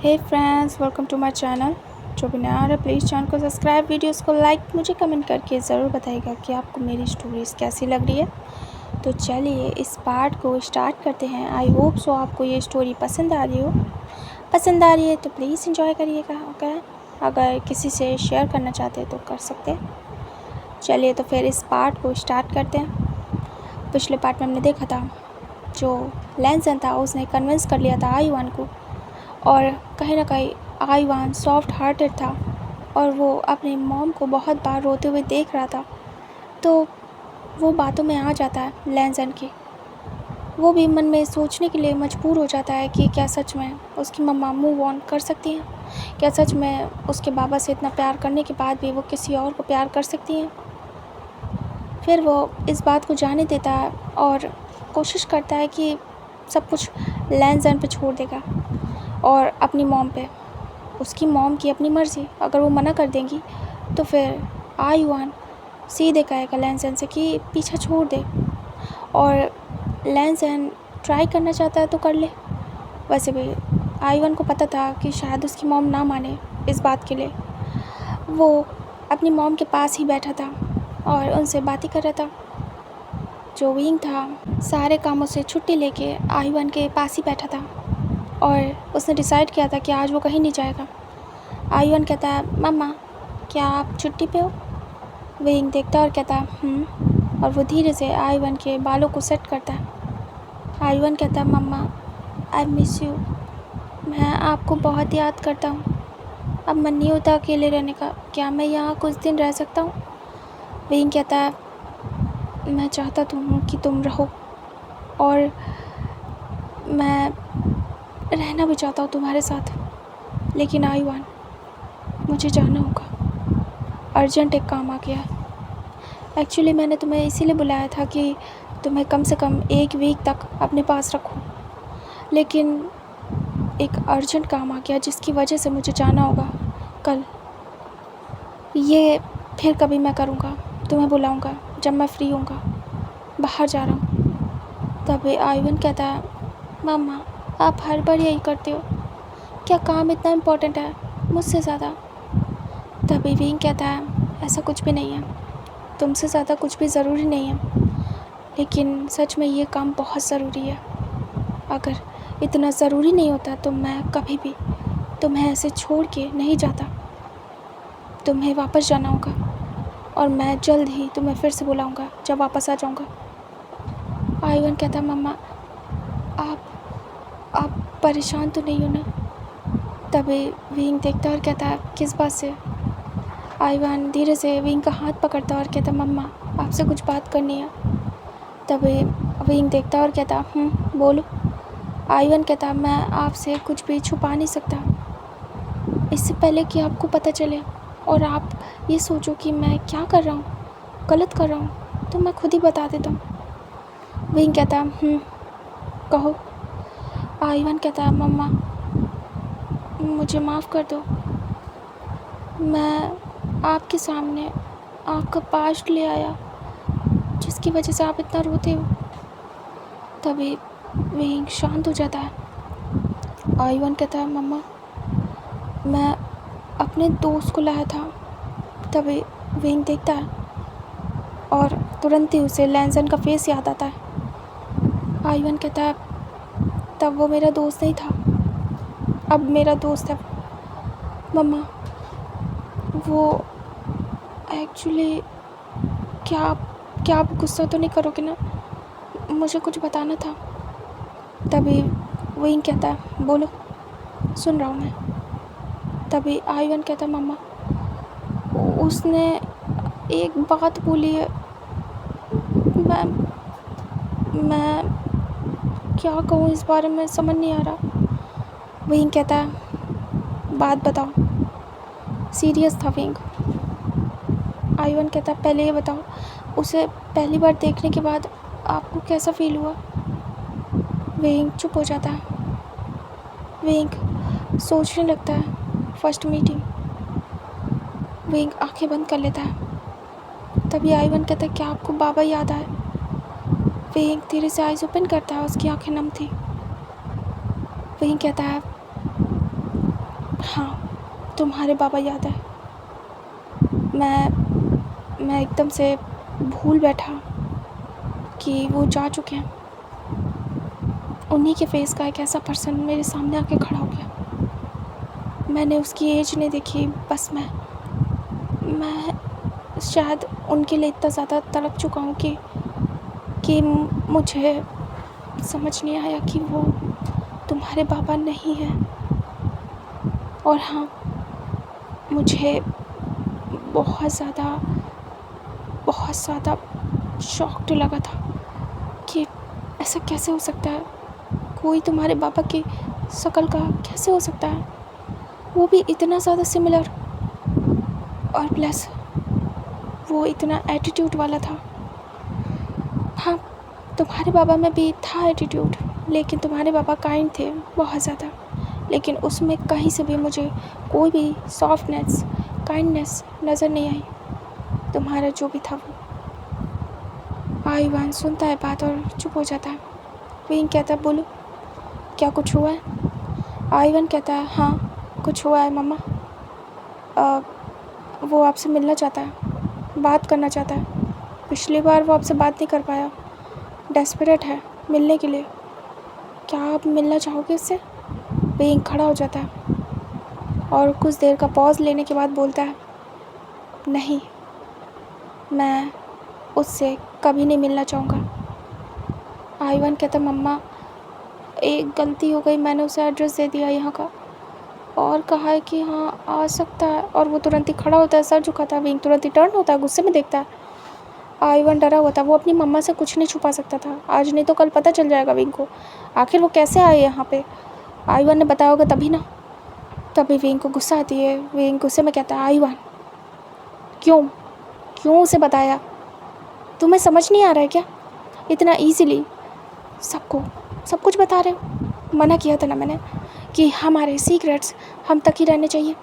Hey friends, welcome to my channel. जो भी नया आ रहा है प्लीज़ चैनल को सब्सक्राइब, वीडियोस को लाइक, मुझे कमेंट करके ज़रूर बताइएगा कि आपको मेरी स्टोरीज़ कैसी लग रही है। तो चलिए इस पार्ट को स्टार्ट करते हैं। आई होप सो आपको ये स्टोरी पसंद आ रही है तो प्लीज़ एंजॉय करिएगा। ओके, अगर किसी से शेयर करना चाहते हैं तो कर सकते हैं। चलिए तो फिर इस पार्ट को स्टार्ट करते हैं। पिछले पार्ट में हमने देखा था जो लैंसन था उसने कन्विंस कर लिया था आईवान को, और कहीं ना कहीं आईवान सॉफ्ट हार्टेड था और वो अपनी मॉम को बहुत बार रोते हुए देख रहा था। तो वो बातों में आ जाता है लैंसन की। वो भी मन में सोचने के लिए मजबूर हो जाता है कि क्या सच में उसकी मम्मा मूव ऑन कर सकती हैं, क्या सच में उसके बाबा से इतना प्यार करने के बाद भी वो किसी और को प्यार कर सकती हैं। फिर वो इस बात को जाने देता है और कोशिश करता है कि सब कुछ लैंसन पे छोड़ देगा और अपनी मॉम पे। उसकी मॉम की अपनी मर्ज़ी, अगर वो मना कर देंगी तो फिर आईवान सीधे कहेगा लैंसन से कि पीछा छोड़ दे, और लैंसन ट्राई करना चाहता है तो कर ले। वैसे भी आईवान को पता था कि शायद उसकी मॉम ना माने इस बात के लिए। वो अपनी मॉम के पास ही बैठा था और उनसे बातें कर रहा था। जो विंग था सारे कामों से छुट्टी लेके आईवान के पास ही बैठा था और उसने डिसाइड किया था कि आज वो कहीं नहीं जाएगा। आईवान कहता है, मम्मा क्या आप छुट्टी पे हो? विंग देखता है और कहता है और वो धीरे से आईवान के बालों को सेट करता है। आईवान कहता है, मम्मा आई मिस यू, मैं आपको बहुत याद करता हूँ। अब मन नहीं होता अकेले रहने का, क्या मैं यहाँ कुछ दिन रह सकता हूँ? विंग कहता है, मैं चाहता तो हूँ कि तुम रहो, और मैं रहना भी चाहता हूँ तुम्हारे साथ, लेकिन आईवान मुझे जाना होगा, अर्जेंट एक काम आ गया है। एक्चुअली मैंने तुम्हें इसीलिए बुलाया था कि तुम्हें कम से कम एक वीक तक अपने पास रखूं, लेकिन एक अर्जेंट काम आ गया जिसकी वजह से मुझे जाना होगा कल। ये फिर कभी मैं करूँगा, तुम्हें बुलाऊँगा जब मैं फ्री होऊंगा, बाहर जा रहा हूँ। तभी आईवान कहता है, मम्मा आप हर बार यही करते हो, क्या काम इतना इम्पोर्टेंट है मुझसे ज़्यादा? तभी विंग कहता है, ऐसा कुछ भी नहीं है, तुमसे ज़्यादा कुछ भी ज़रूरी नहीं है, लेकिन सच में ये काम बहुत ज़रूरी है। अगर इतना ज़रूरी नहीं होता तो मैं कभी भी तुम्हें ऐसे छोड़ के नहीं जाता। तुम्हें वापस जाना होगा और मैं जल्द ही तुम्हें फिर से बुलाऊंगा जब वापस आ जाऊंगा। आईवान कहता है, मम्मा आप परेशान तो नहीं हो ना? तभी विंग देखता है और कहता है, किस बात से? आईवान धीरे से विंग का हाथ पकड़ता और कहता, मम्मा आपसे कुछ बात करनी है। तभी विंग देखता और कहता, बोलो। आईवान कहता, मैं आपसे कुछ भी छुपा नहीं सकता। इससे पहले कि आपको पता चले और आप ये सोचो कि मैं क्या कर रहा हूँ, गलत कर रहा हूँ, तो मैं खुद ही बता देता हूँ। विंग कहता, कहो। आईवान कहता, मम्मा मुझे माफ़ कर दो, मैं आपके सामने आपका पास्ट ले आया जिसकी वजह से आप इतना रोते हो। तभी विंग शांत हो जाता है। आईवान कहता है, मम्मा मैं अपने दोस्त को लाया था। तभी विंग देखता है और तुरंत ही उसे लैंसन का फेस याद आता है। आईवान कहता है, तब वो मेरा दोस्त नहीं था, अब मेरा दोस्त है। मम्मा वो एक्चुअली क्या आप गुस्सा तो नहीं करोगे ना? मुझे कुछ बताना था। तभी विंग कहता है, बोलो, सुन रहा हूँ मैं। तभी आईवान कहता है, मम्मा उसने एक बात बोली है, मैं क्या कहूँ इस बारे में समझ नहीं आ रहा। विंग कहता है, बात बताओ। सीरियस था विंग। आईवान कहता है, पहले ये बताओ, उसे पहली बार देखने के बाद आपको कैसा फील हुआ? विंग चुप हो जाता है। विंग सोचने लगता है, फर्स्ट मीटिंग। विंग आंखें बंद कर लेता है। तभी आईवान कहता है, क्या आपको बाबा याद आए? विंग धीरे से आइज़ ओपन करता है, उसकी आंखें नम थी। विंग कहता है, हाँ, तुम्हारे बाबा याद है। मैं एकदम से भूल बैठा कि वो जा चुके हैं। उन्हीं के फेस का एक ऐसा पर्सन मेरे सामने आके खड़ा हो गया। मैंने उसकी एज नहीं देखी, बस मैं शायद उनके लिए इतना ज़्यादा तड़प चुका हूँ कि मुझे समझ नहीं आया कि वो तुम्हारे बाबा नहीं हैं। और हाँ, मुझे बहुत ज़्यादा शॉक्ड लगा था कि ऐसा कैसे हो सकता है, कोई तुम्हारे पापा की शक्ल का कैसे हो सकता है, वो भी इतना ज़्यादा सिमिलर, और प्लस वो इतना एटीट्यूड वाला था। हाँ, तुम्हारे पापा में भी था एटीट्यूड, लेकिन तुम्हारे पापा काइंड थे बहुत ज़्यादा, लेकिन उसमें कहीं से भी मुझे कोई भी सॉफ्टनेस, काइंडनेस नज़र नहीं आई। तुम्हारा जो भी था वो। आईवान सुनता है बात और चुप हो जाता है। विंग कहता है, बोलो क्या कुछ हुआ है? आईवान कहता है, हाँ कुछ हुआ है मम्मा। वो आपसे मिलना चाहता है, बात करना चाहता है। पिछली बार वो आपसे बात नहीं कर पाया, डेस्परेट है मिलने के लिए। क्या आप मिलना चाहोगे उससे? विंग खड़ा हो जाता है और कुछ देर का पॉज लेने के बाद बोलता है, नहीं, मैं उससे कभी नहीं मिलना चाहूँगा। आईवान कहता, मम्मा एक गलती हो गई, मैंने उसे एड्रेस दे दिया यहाँ का और कहा है कि हाँ आ सकता है, और वो तुरंत ही खड़ा होता है, सर झुकाता है। विंग तुरंत ही टर्न होता है, गुस्से में देखता है। आईवान डरा हुआ था, वो अपनी मम्मा से कुछ नहीं छुपा सकता था। आज नहीं तो कल पता चल जाएगा विंग को आखिर वो कैसे आए यहाँ पे। आईवान ने बताया होगा तभी ना। तभी विंग को गुस्सा आती है। विंग गुस्से में कहता है, आईवान क्यों उसे बताया? तुम्हें समझ नहीं आ रहा है क्या? इतना ईज़िली सब कुछ बता रहे हो। मना किया था ना मैंने कि हमारे सीक्रेट्स हम तक ही रहने चाहिए।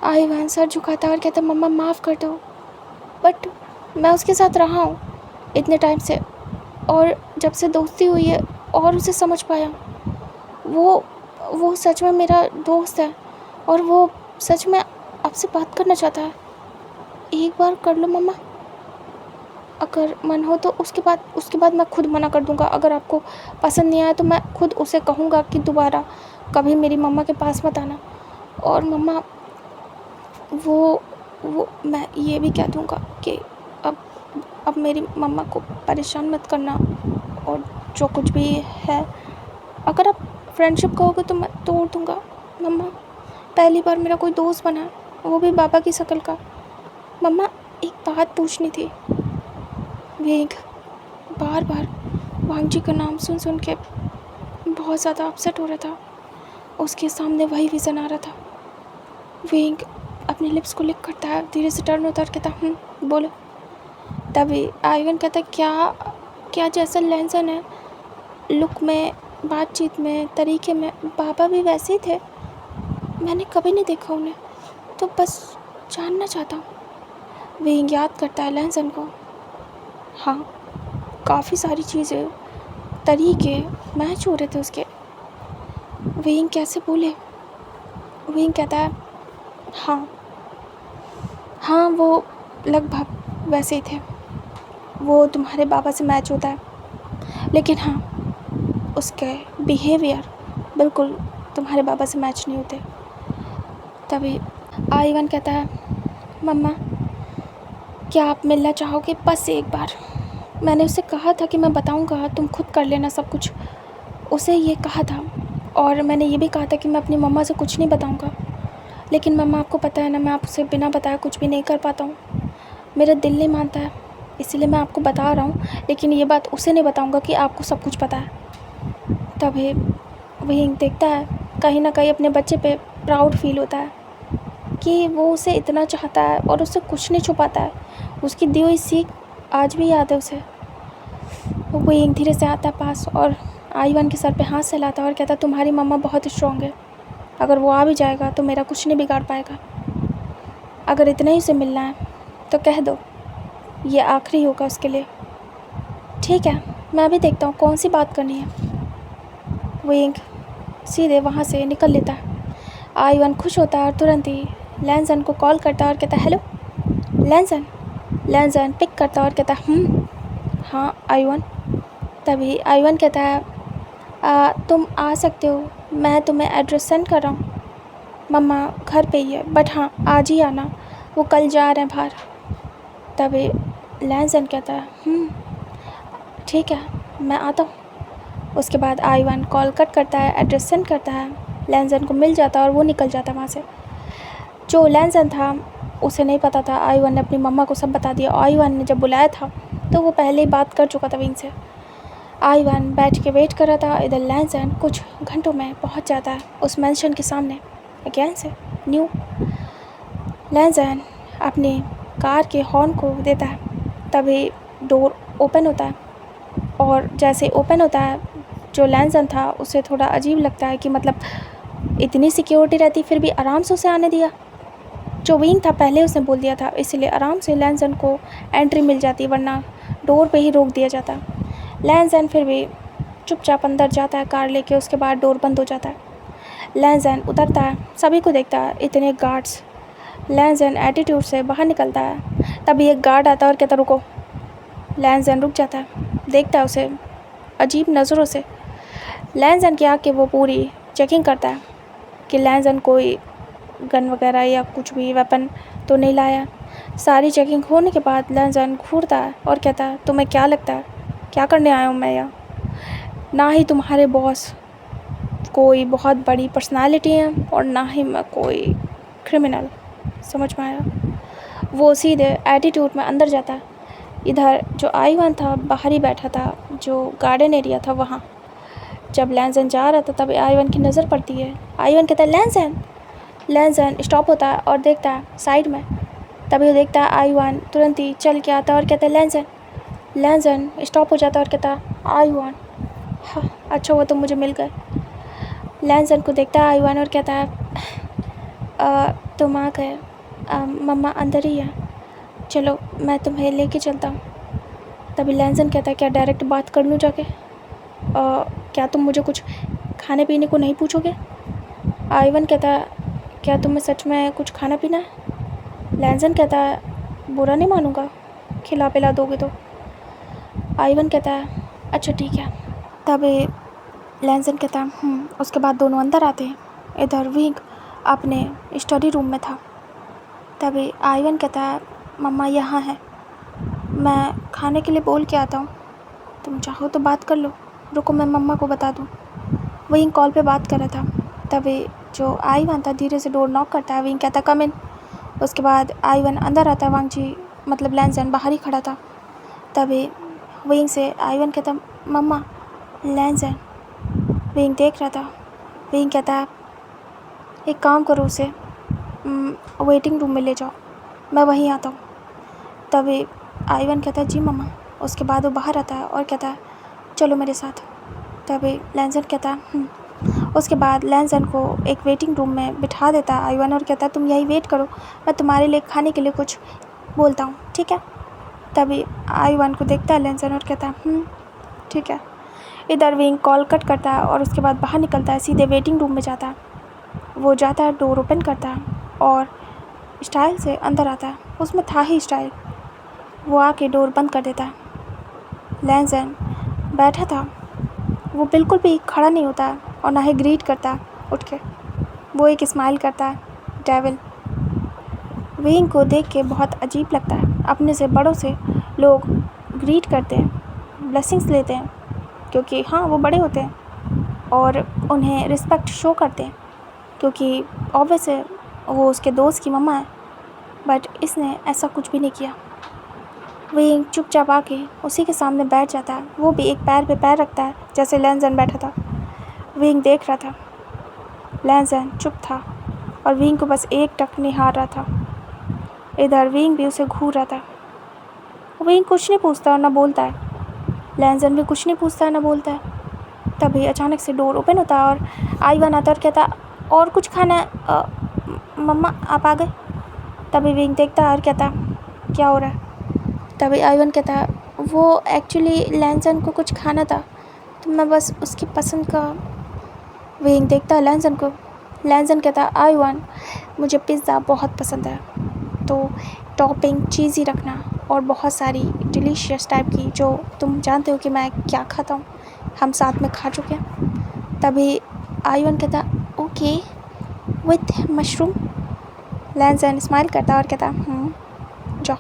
आईवान सर झुकाता और कहता, मम्मा माफ़ कर दो, बट मैं उसके साथ रहा हूँ इतने टाइम से, और जब से दोस्ती हुई है और उसे समझ पाया, वो सच में मेरा दोस्त है और वो सच में आपसे बात करना चाहता है। एक बार कर लो मम्मा, अगर मन हो तो उसके बाद मैं खुद मना कर दूँगा। अगर आपको पसंद नहीं आया तो मैं खुद उसे कहूँगा कि दोबारा कभी मेरी मम्मा के पास मत आना। और मम्मा वो मैं ये भी कह दूँगा कि अब मेरी मम्मा को परेशान मत करना, और जो कुछ भी है अगर आप फ्रेंडशिप कहोगे तो मैं तोड़ दूँगा। मम्मा पहली बार मेरा कोई दोस्त बना है, वो भी बाबा की शक्ल का। मम्मा एक बात पूछनी थी। वेग बार वांग जी का नाम सुन के बहुत ज़्यादा अपसेट हो रहा था। उसके सामने वही विज़न आ रहा था। वेग अपने लिप्स को लिक करता है, धीरे से टर्न होता है, कहता बोलो। तभी आईवान कहता, क्या जैसा लहज़न है, लुक में, बातचीत में, तरीके में, बाबा भी वैसे ही थे। मैंने कभी नहीं देखा उन्हें, तो बस जानना चाहता हूँ। वेग याद करता है लहज़न को। हाँ, काफ़ी सारी चीज़ें, तरीके मैच हो रहे थे उसके। वेग कैसे बोले? वेग कहता है, हाँ वो लगभग वैसे ही थे, वो तुम्हारे बाबा से मैच होता है, लेकिन हाँ उसके बिहेवियर बिल्कुल तुम्हारे बाबा से मैच नहीं होते। तभी आईवान कहता है, मम्मा क्या आप मिलना चाहोगे? बस एक बार। मैंने उसे कहा था कि मैं बताऊंगा, तुम खुद कर लेना सब कुछ, उसे ये कहा था। और मैंने ये भी कहा था कि मैं अपनी मम्मा से कुछ नहीं बताऊंगा, लेकिन मम्मा आपको पता है ना, मैं आपसे बिना बताए कुछ भी नहीं कर पाता हूँ। मेरा दिल नहीं मानता है, इसीलिए मैं आपको बता रहा हूँ, लेकिन ये बात उसे नहीं बताऊंगा कि आपको सब कुछ पता है। तभी वही देखता है, कहीं ना कहीं अपने बच्चे पे प्राउड फील होता है कि वो उसे इतना चाहता है और उससे कुछ नहीं छुपाता है। उसकी दी हुई सीख आज भी याद है उसे। वो एक धीरे से आता है पास और आईवान के सर पे हाथ सहलाता है और कहता, तुम्हारी मम्मा बहुत स्ट्रॉन्ग है, अगर वो आ भी जाएगा तो मेरा कुछ नहीं बिगाड़ पाएगा। अगर इतना ही उसे मिलना है तो कह दो, ये आखिरी होगा उसके लिए। ठीक है, मैं भी देखता हूँ कौन सी बात करनी है। वो एक सीधे वहाँ से निकल लेता है। आईवन खुश होता है और तुरंत ही लैंसन को कॉल करता है और कहता है हेलो लैंसन। लैंसन पिक करता है और कहता है हाँ आईवन। तभी आईवन कहता है तुम आ सकते हो, मैं तुम्हें एड्रेस सेंड कर रहा हूँ। मम्मा घर पे ही है, बट हाँ आज ही आना, वो कल जा रहे हैं बाहर। तभी लैंसन कहता है ठीक है मैं आता हूँ। उसके बाद आईवन कॉल कट करता है, एड्रेस सेंड करता है, लैंसन को मिल जाता है और वो निकल जाता है वहाँ से। जो लैंसन था उसे नहीं पता था, आईवन ने अपनी मम्मा को सब बता दिया। आईवन ने जब बुलाया था तो वो पहले ही बात कर चुका था विंग से। आईवन बैठ के वेट कर रहा था। इधर लैंसन कुछ घंटों में पहुंच जाता है उस मैंशन के सामने अगेन से न्यू। लैंसन अपनी कार के हॉर्न को देता है, तभी डोर ओपन होता है और जैसे ओपन होता है जो लैंसन था उसे थोड़ा अजीब लगता है कि मतलब इतनी सिक्योरिटी रहती फिर भी आराम से उसे आने दिया। जो विंग था पहले उसने बोल दिया था, इसीलिए आराम से लैंसन को एंट्री मिल जाती, वरना डोर पे ही रोक दिया जाता। लैंसन फिर भी चुपचाप अंदर जाता है कार लेके। उसके बाद डोर बंद हो जाता है। लैंसन उतरता है, सभी को देखता है, इतने गार्ड्स। लैंसन एटीट्यूड से बाहर निकलता है। तभी एक गार्ड आता है और कहता रुको। लैंसन रुक जाता है, देखता है उसे अजीब नज़रों से। लैंसन की आके वो पूरी चेकिंग करता है कि लैंसन कोई गन वगैरह या कुछ भी वेपन तो नहीं लाया। सारी चेकिंग होने के बाद लैंसन घूरता है और कहता है तुम्हें क्या लगता है क्या करने आया हूँ मैं यहाँ? ना ही तुम्हारे बॉस कोई बहुत बड़ी पर्सनालिटी है और ना ही मैं कोई क्रिमिनल, समझ में आया? वो सीधे एटीट्यूड में अंदर जाता है। इधर जो आईवन था बाहर ही बैठा था, जो गार्डन एरिया था वहाँ। जब लैंसन जा रहा था तब आईवन की नज़र पड़ती है। आईवन कहता है लैंसन। लैंसन स्टॉप होता है और देखता है साइड में। तभी वो देखता है आईवन तुरंत ही चल के आता है और कहता है लैंसन। लैंसन स्टॉप हो जाता है और कहता है आईवन। हाँ अच्छा हुआ तुम मुझे मिल गए। लैंसन को देखता है आईवन और कहता है तुम आ गए, मम्मा अंदर ही है, चलो मैं तुम्हें लेके चलता हूँ। तभी लैंसन कहता है क्या डायरेक्ट बात कर लूँ जाके? क्या तुम मुझे कुछ खाने पीने को नहीं पूछोगे? आईवन कहता है क्या तुम्हें सच में कुछ खाना पीना है? लैंसन कहता है बुरा नहीं मानूंगा, खिला पिला दोगे तो। आईवन कहता है अच्छा ठीक है। तभी लैंसन कहता है उसके बाद दोनों अंदर आते हैं। इधर विंग अपने स्टडी रूम में था। तभी आईवन कहता है मम्मा यहाँ है, मैं खाने के लिए बोल के आता हूँ, तुम चाहो तो बात कर लो, रुको मैं मम्मा को बता दूँ। विंग कॉल पे बात कर रहा था। तभी जो आईवन था धीरे से डोर नॉक करता है। विंग कहता कम इन। उसके बाद आईवन अंदर आता है। वांग जी मतलब लैंसन बाहर ही खड़ा था। तभी विंग से आईवन कहता मम्मा लैंसन। विंग देख रहा था। विंग कहता है एक काम करो, उसे वेटिंग रूम में ले जाओ, मैं वहीं आता हूँ। तभी आईवन कहता है जी मम्मा। उसके बाद वो बाहर आता है और कहता है चलो मेरे साथ। तभी लैंसन कहता है उसके बाद लैंसन को एक वेटिंग रूम में बिठा देता है आईवन और कहता है तुम यहीं वेट करो, मैं तुम्हारे लिए खाने के लिए कुछ बोलता हूँ, ठीक है? तभी आईवन को देखता है लैंसन और कहता है ठीक है। इधर विंग कॉल कट करता है और उसके बाद बाहर निकलता है, सीधे वेटिंग रूम में जाता है। वो जाता है, डोर ओपन करता है और स्टाइल से अंदर आता है। उसमें था ही स्टाइल। वो आके डोर बंद कर देता है। लैंसन बैठा था, वो बिल्कुल भी खड़ा नहीं होता है और ना ही ग्रीट करता है उठ के। वो एक स्माइल करता है, डेविल। विंग को देख के बहुत अजीब लगता है। अपने से बड़ों से लोग ग्रीट करते हैं, ब्लेसिंग्स लेते हैं, क्योंकि हाँ वो बड़े होते हैं और उन्हें रिस्पेक्ट शो करते हैं, क्योंकि ऑब्वियस है वो उसके दोस्त की मम्मा है। बट इसने ऐसा कुछ भी नहीं किया। विंग चुपचाप आके उसी के सामने बैठ जाता है। वो भी एक पैर पे पैर रखता है जैसे लैंसन बैठा था। विंग देख रहा था। लैंसन चुप था और विंग को बस एक टक निहार रहा था। इधर विंग भी उसे घूर रहा था। विंग कुछ नहीं पूछता और ना बोलता है। लैंसन भी कुछ नहीं पूछता है ना बोलता है। तभी अचानक से डोर ओपन होता है और आईवन आता और कहता और कुछ खाना है? मम्मा आप आ गए। तभी विंग देखता है और कहता क्या हो रहा है? तभी आईवन कहता है वो एक्चुअली लैंसन को कुछ खाना था तो मैं बस उसकी पसंद का। विंग देखता है लैंसन को। लैंजन कहता है आईवन मुझे पिज़्ज़ा बहुत पसंद है, तो टॉपिंग चीज़ी रखना और बहुत सारी डिलीशियस टाइप की, जो तुम जानते हो कि मैं क्या खाता हूँ, हम साथ में खा चुके हैं। तभी आईवन कहता ओके विथ मशरूम। लैंजन स्माइल करता और कहता जाओ।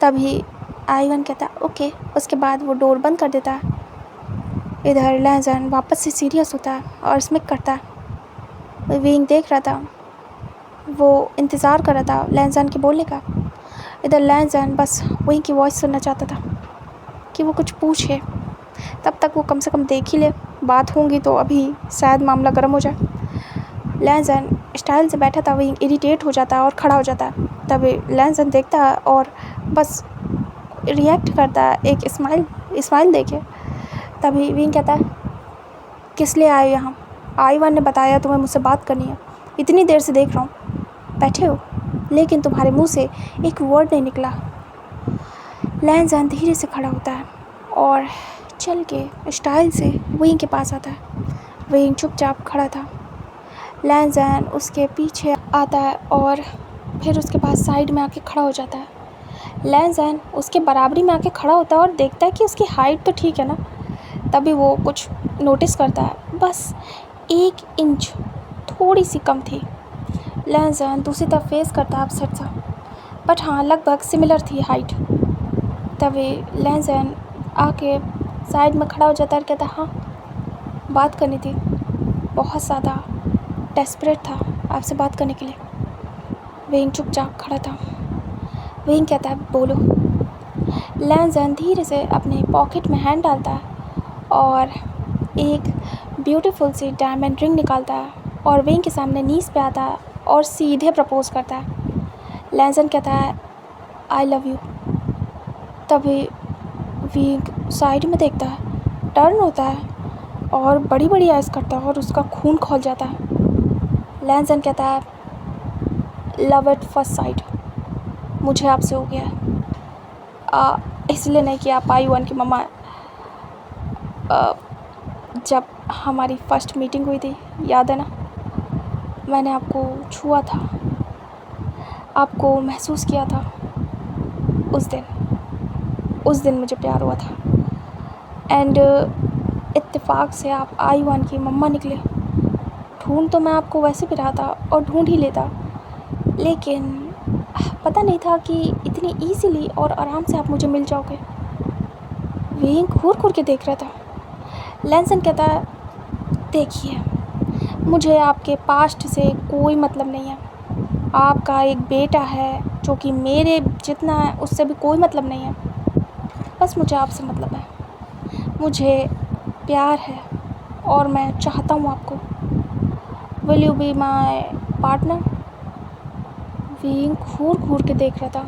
तभी आईवन कहता ओके। उसके बाद वो डोर बंद कर देता है। इधर लैंजन वापस से सीरियस होता है और स्मिक करता है। विंग देख रहा था, वो इंतज़ार कर रहा था लैंजन के बोलने का। इधर लैंजन बस विंग की वॉइस सुनना चाहता था कि वो कुछ पूछे, तब तक वो कम से कम देख ही ले, बात होंगी तो अभी शायद मामला गर्म हो जाए। लैंजन स्टाइल से बैठा था, विंग इरिटेट हो जाता है और खड़ा हो जाता है। तभी लैंजन देखता है और बस रिएक्ट करता है एक स्माइल देके। तभी विंग कहता है किस लिए आए यहाँ? आईवन ने बताया तुम्हें मुझसे बात करनी है, इतनी देर से देख रहा हूँ बैठे हो, लेकिन तुम्हारे मुंह से एक वर्ड नहीं निकला। लैंजन धीरे से खड़ा होता है और चल के स्टाइल से विंग के पास आता है। विंग चुपचाप खड़ा था। लैंजन उसके पीछे आता है और फिर उसके बाद साइड में आके खड़ा हो जाता है। लैंजन उसके बराबरी में आके खड़ा होता है और देखता है कि उसकी हाइट तो ठीक है ना। तभी वो कुछ नोटिस करता है, बस 1 इंच थोड़ी सी कम थी। लैंजन दूसरी तरफ फेस करता है अपसेट सा, बट हाँ लगभग सिमिलर थी हाइट। तभी लैंजन आके साइड में खड़ा हो जाता है और कहता हाँ बात करनी थी, बहुत ज़्यादा डेस्परेट था आपसे बात करने के लिए। विंग चुपचाप खड़ा था। विंग कहता है बोलो। लैंजन धीरे से अपने पॉकेट में हैंड डालता है और एक ब्यूटीफुल सी डायमंड रिंग निकालता है और विंग के सामने नीज पे आता है और सीधे प्रपोज करता है। लैंजन कहता है आई लव यू। तभी विंग साइड में देखता है, टर्न होता है और बड़ी बड़ी आइज़ करता है और उसका खून खौल जाता है। लैंजन कहता है लव एट फर्स्ट साइट, मुझे आपसे हो गया है। इसलिए नहीं कि आप आईवन की मम्मा। जब हमारी फर्स्ट मीटिंग हुई थी याद है ना, मैंने आपको छुआ था, आपको महसूस किया था। उस दिन मुझे प्यार हुआ था एंड इत्तेफाक से आप आईवन की मम्मा निकले। ढूंढ तो मैं आपको वैसे भी रहा था और ढूंढ ही लेता, लेकिन पता नहीं था कि इतनी ईज़िली और आराम से आप मुझे मिल जाओगे। विंग घूर के देख रहा था। लैंजन कहता है देखिए मुझे आपके पास्ट से कोई मतलब नहीं है, आपका एक बेटा है जो कि मेरे जितना है, उससे भी कोई मतलब नहीं है। बस मुझे आपसे मतलब है, मुझे प्यार है और मैं चाहता हूँ आपको। Will you be my partner? Wing घूर के देख रहा था।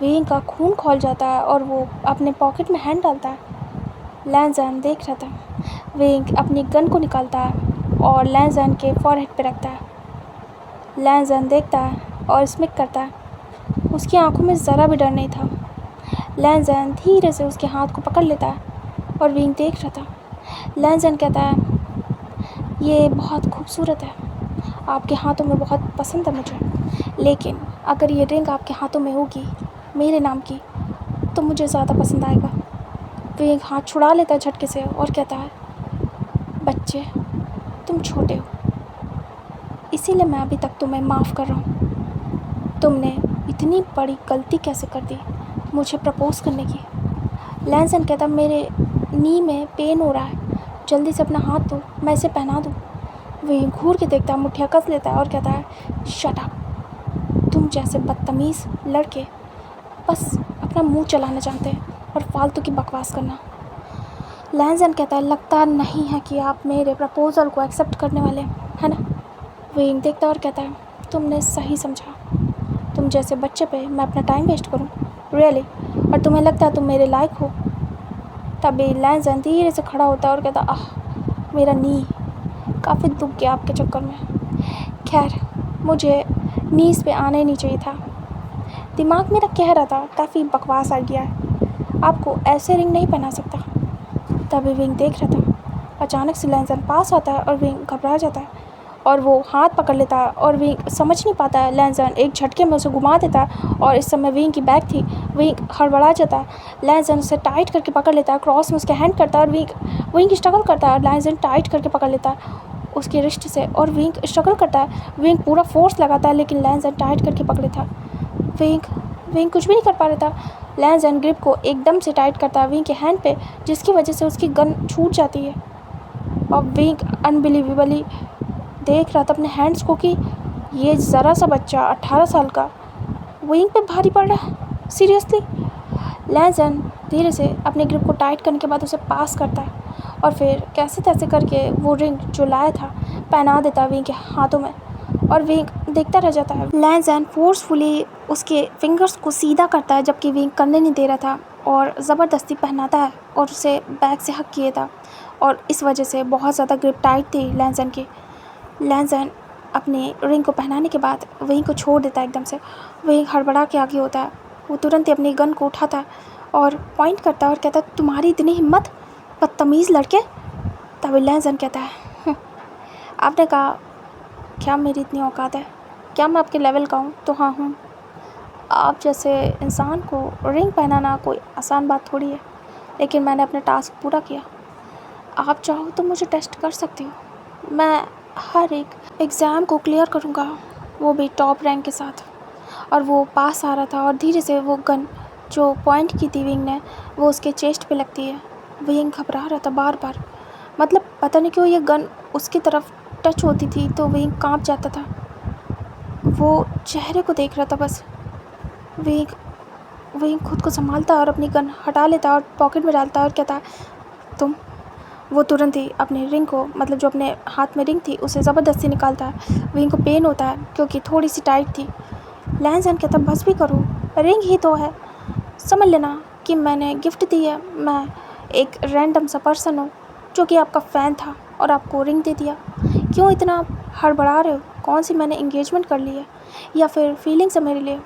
विंग का खून खौल जाता है और वो अपने पॉकेट में हैंड डालता है। लैंजन देख रहा था। विंग अपनी गन को निकालता है और लैंजन के फॉरहेड पे रखता है। लैंजन देखता है और स्मिक करता है। उसकी आंखों में ज़रा भी डर नहीं था। लैंजन धीरे से उसके हाथ को पकड़ लेता है और विंग देख रहा था। लैंजन कहता है ये बहुत खूबसूरत है, आपके हाथों में बहुत पसंद है मुझे, लेकिन अगर ये रिंग आपके हाथों में होगी मेरे नाम की तो मुझे ज़्यादा पसंद आएगा। तो एक हाथ छुड़ा लेता है झटके से और कहता है बच्चे तुम छोटे हो, इसीलिए मैं अभी तक तुम्हें माफ़ कर रहा हूँ। तुमने इतनी बड़ी गलती कैसे कर दी मुझे प्रपोज करने की? लैंजन कहता मेरे नी में पेन हो रहा है, जल्दी से अपना हाथ दो, मैं इसे पहना दूँ। वही घूर के देखता है, मुठ्ठियाँ कस लेता है और कहता है शट अप, तुम जैसे बदतमीज़ लड़के बस अपना मुंह चलाना जानते हैं और फालतू की बकवास करना। लैंजन कहता है लगता नहीं है कि आप मेरे प्रपोज़ल को एक्सेप्ट करने वाले हैं ना। विंग देखता है और कहता है तुमने सही समझा, तुम जैसे बच्चे पे मैं अपना टाइम वेस्ट करूं रियली, और तुम्हें लगता है तुम मेरे लायक हो? तभी लैंजन धीरे से खड़ा होता है और कहता आह मेरा नी, काफ़ी दुख गया आपके चक्कर में। खैर मुझे नीज़ पे आना ही नहीं चाहिए था, दिमाग मेरा कह रहा था काफ़ी बकवास आइडिया है, आपको ऐसे रिंग नहीं पहना सकता। तभी विंग देख रहा था। अचानक से लैंजन पास आता है और विंग घबरा जाता है और वो हाथ पकड़ लेता है और विंग समझ नहीं पाता है। लैंसन एक झटके में उसे घुमा देता है और इस समय विंग की बैग थी। विंग हड़बड़ा जाता है। लैंसन उसे टाइट करके पकड़ लेता है, क्रॉस में उसके हैंड करता है और विंग स्ट्रगल करता है। लैंसन टाइट करके पकड़ लेता है उसके रिस्ट से और विंग स्ट्रगल करता है। विंग पूरा फोर्स लगाता है लेकिन लैंसन टाइट करके पकड़ लेता है। विंग कुछ भी नहीं कर पा रहा था। लैंसन ग्रिप को एकदम से टाइट करता है विंग के हैंड पे, जिसकी वजह से उसकी गन छूट जाती है। और विंग अनबिलीवेबली देख रहा था अपने हैंड्स को कि ये ज़रा सा बच्चा 18 साल का विंग पे भारी पड़ रहा है। सीरियसली। लैंसन धीरे से अपने ग्रिप को टाइट करने के बाद उसे पास करता है और फिर कैसे तैसे करके वो रिंग जो लाया था पहना देता है विंग के हाथों में और विंग देखता रह जाता है। लैंसन फोर्सफुली उसके फिंगर्स को सीधा करता है जबकि विंग करने नहीं दे रहा था और ज़बरदस्ती पहनाता है और उसे बैग से हक किया था और इस वजह से बहुत ज़्यादा ग्रिप टाइट थी लैंसन की। लैंसन अपने रिंग को पहनाने के बाद विंग को छोड़ देता है एकदम से। विंग हड़बड़ा के आगे होता है। वो तुरंत ही अपनी गन को उठाता है और पॉइंट करता है और कहता है, तुम्हारी इतनी हिम्मत बदतमीज़ लड़के। तभी लैंसन कहता है, आपने कहा क्या मेरी इतनी औकात है? क्या मैं आपके लेवल का हूँ? तो हाँ हूँ। आप जैसे इंसान को रिंग पहनाना कोई आसान बात थोड़ी है, लेकिन मैंने अपना टास्क पूरा किया। आप चाहो तो मुझे टेस्ट कर सकते हो। मैं हर एक एग्ज़ाम को क्लियर करूँगा, वो भी टॉप रैंक के साथ। और वो पास आ रहा था और धीरे से वो गन जो पॉइंट की थी विंग ने वो उसके चेस्ट पे लगती है। विंग घबरा रहा था बार बार, मतलब पता नहीं क्यों ये गन उसकी तरफ टच होती थी तो विंग कांप जाता था। वो चेहरे को देख रहा था बस। विंग खुद को संभालता और अपनी गन हटा लेता और पॉकेट में डालता और कहता, तुम। वो तुरंत ही अपने रिंग को, मतलब जो अपने हाथ में रिंग थी उसे ज़बरदस्ती निकालता है। विंग को पेन होता है क्योंकि थोड़ी सी टाइट थी। लैंसन कहता, बस भी करो, रिंग ही तो है, समझ लेना कि मैंने गिफ्ट दी है। मैं एक रैंडम सा पर्सन हूँ जो कि आपका फ़ैन था और आपको रिंग दे दिया। क्यों इतना हड़बड़ा रहे हो? कौन सी मैंने इंगेजमेंट कर ली है या फिर फीलिंग्स है मेरे लिए?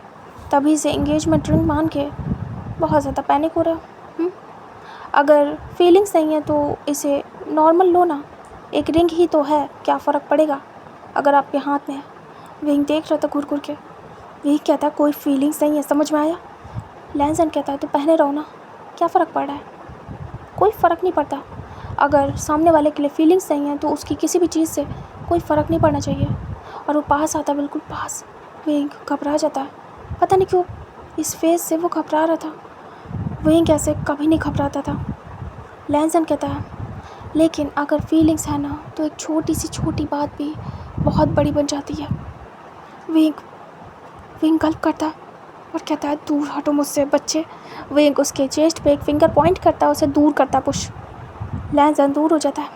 तभी से इंगेजमेंट रिंग मान के बहुत ज़्यादा पैनिक हो रहे हो। अगर फीलिंग्स नहीं है तो इसे नॉर्मल लो ना, एक रिंग ही तो है, क्या फ़र्क पड़ेगा अगर आपके हाथ में है। विंग देख रहा था घूर घूर के। विंग कहता, कोई फीलिंग्स नहीं है, समझ में आया? लैंसन कहता है, तो पहने रहो ना, क्या फ़र्क पड़ रहा है? कोई फ़र्क नहीं पड़ता। अगर सामने वाले के लिए फीलिंग्स नहीं है तो उसकी किसी भी चीज़ से कोई फ़र्क नहीं पड़ना चाहिए। और वो पास आता, बिल्कुल पास। विंग घबरा जाता है, पता नहीं क्यों इस फेस से वो घबरा रहा था। विंग कैसे कभी नहीं घबराता था। लैंसन कहता है, लेकिन अगर फीलिंग्स है ना तो एक छोटी सी छोटी बात भी बहुत बड़ी बन जाती है। विंग गल्प करता और कहता है, दूर हटो मुझसे बच्चे। विंग उसके चेस्ट पे एक फिंगर पॉइंट करता है, उसे दूर करता पुश। लैंसन दूर हो जाता है।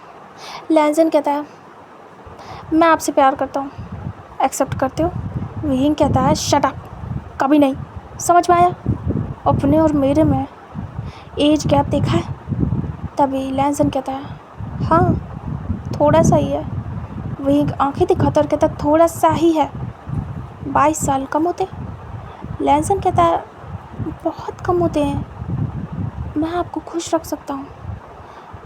लैंसन कहता है, मैं आपसे प्यार करता हूँ, एक्सेप्ट करते हो? विंग कहता है, शट अप, कभी नहीं। समझ में आया? अपने और मेरे में एज गैप देखा है? तभी लैंसन कहता है, हाँ थोड़ा सा ही है। विंग आंखें दिखाता और कहता है, थोड़ा सा ही है? 22 साल कम होते? लैंसन कहता है, बहुत कम होते हैं, मैं आपको खुश रख सकता हूँ।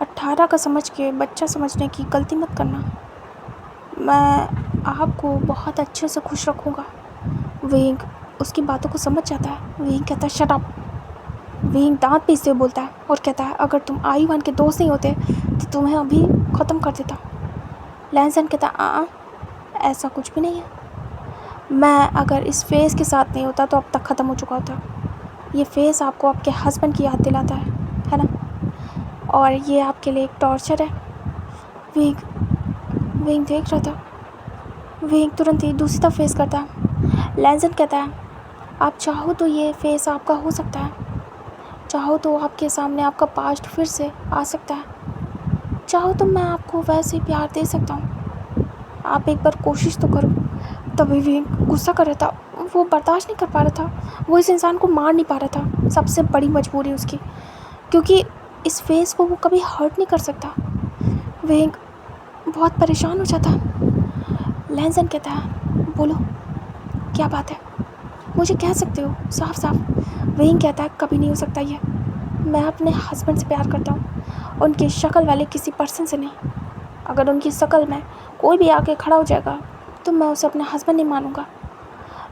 18 का समझ के बच्चा समझने की गलती मत करना, मैं आपको बहुत अच्छे से खुश रखूँगा। विंग उसकी बातों को समझ जाता है। विंग कहता है, शट अप। विंग दांत पीसते हुए बोलता है और कहता है, अगर तुम आई-1 के दोस्त नहीं होते तो तुम्हें अभी ख़त्म कर देता। लैंसन कहता है, ऐसा कुछ भी नहीं है, मैं अगर इस फेस के साथ नहीं होता तो अब तक ख़त्म हो चुका होता। ये फेस आपको आपके हस्बैंड की याद दिलाता है ना? और ये आपके लिए एक टॉर्चर है। विंग देख रहा था। विंग तुरंत ही दूसरी तरफ फेस करता है। लैंसन कहता है, आप चाहो तो ये फेस आपका हो सकता है, चाहो तो आपके सामने आपका पास्ट फिर से आ सकता है, चाहो तो मैं आपको वैसे ही प्यार दे सकता हूँ, आप एक बार कोशिश तो करो। तभी विंग गुस्सा कर रहा था, वो बर्दाश्त नहीं कर पा रहा था, वो इस इंसान को मार नहीं पा रहा था। सबसे बड़ी मजबूरी उसकी, क्योंकि इस फेस को वो कभी हर्ट नहीं कर सकता। विंग बहुत परेशान हो जाता। लैंसन कहता है, बोलो क्या बात है, मुझे कह सकते हो साफ साफ। विंग कहता है, कभी नहीं हो सकता ये, मैं अपने हस्बैंड से प्यार करता हूँ, उनके शक्ल वाले किसी पर्सन से नहीं। अगर उनकी शक्ल में कोई भी आके खड़ा हो जाएगा तो मैं उसे अपना हस्बैंड नहीं मानूंगा।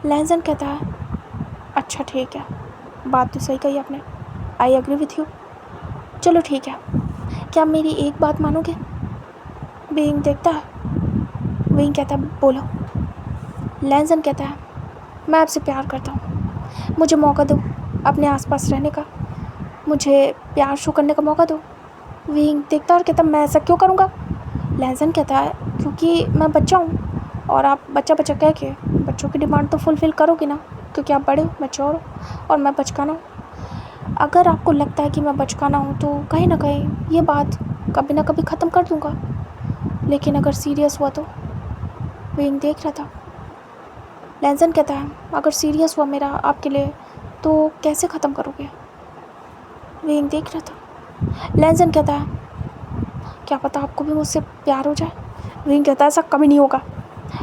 लैनजन कहता है अच्छा ठीक है, बात तो सही कही आपने, आई एग्री विथ यू, चलो ठीक है, क्या आप मेरी एक बात मानोगे? विंग देखता है, विंग कहता है बोलो। लैनजन कहता है मैं आपसे प्यार करता हूँ, मुझे मौका दो अपने आसपास रहने का, मुझे प्यार शो करने का मौका दो। विंग देखता और कहता मैं ऐसा क्यों करूँगा? लैनजन कहता है क्योंकि मैं बच्चा हूँ और आप बच्चा बच्चा कह के बच्चों की डिमांड तो फुलफ़िल करोगे ना, क्योंकि आप बड़े हो, मैच्योर हो और मैं बचकाना हूँ। अगर आपको लगता है कि मैं बचकाना हूँ तो कहीं ना कहीं ये बात कभी ना कभी ख़त्म कर दूँगा, लेकिन अगर सीरियस हुआ तो? विंग देख रहा था। लैनजन कहता है अगर सीरियस हुआ मेरा आपके लिए तो कैसे ख़त्म करोगे? विंग देख रहा था। लैनजन कहता है क्या पता आपको भी मुझसे प्यार हो जाए? विंग कहता है ऐसा कभी नहीं होगा।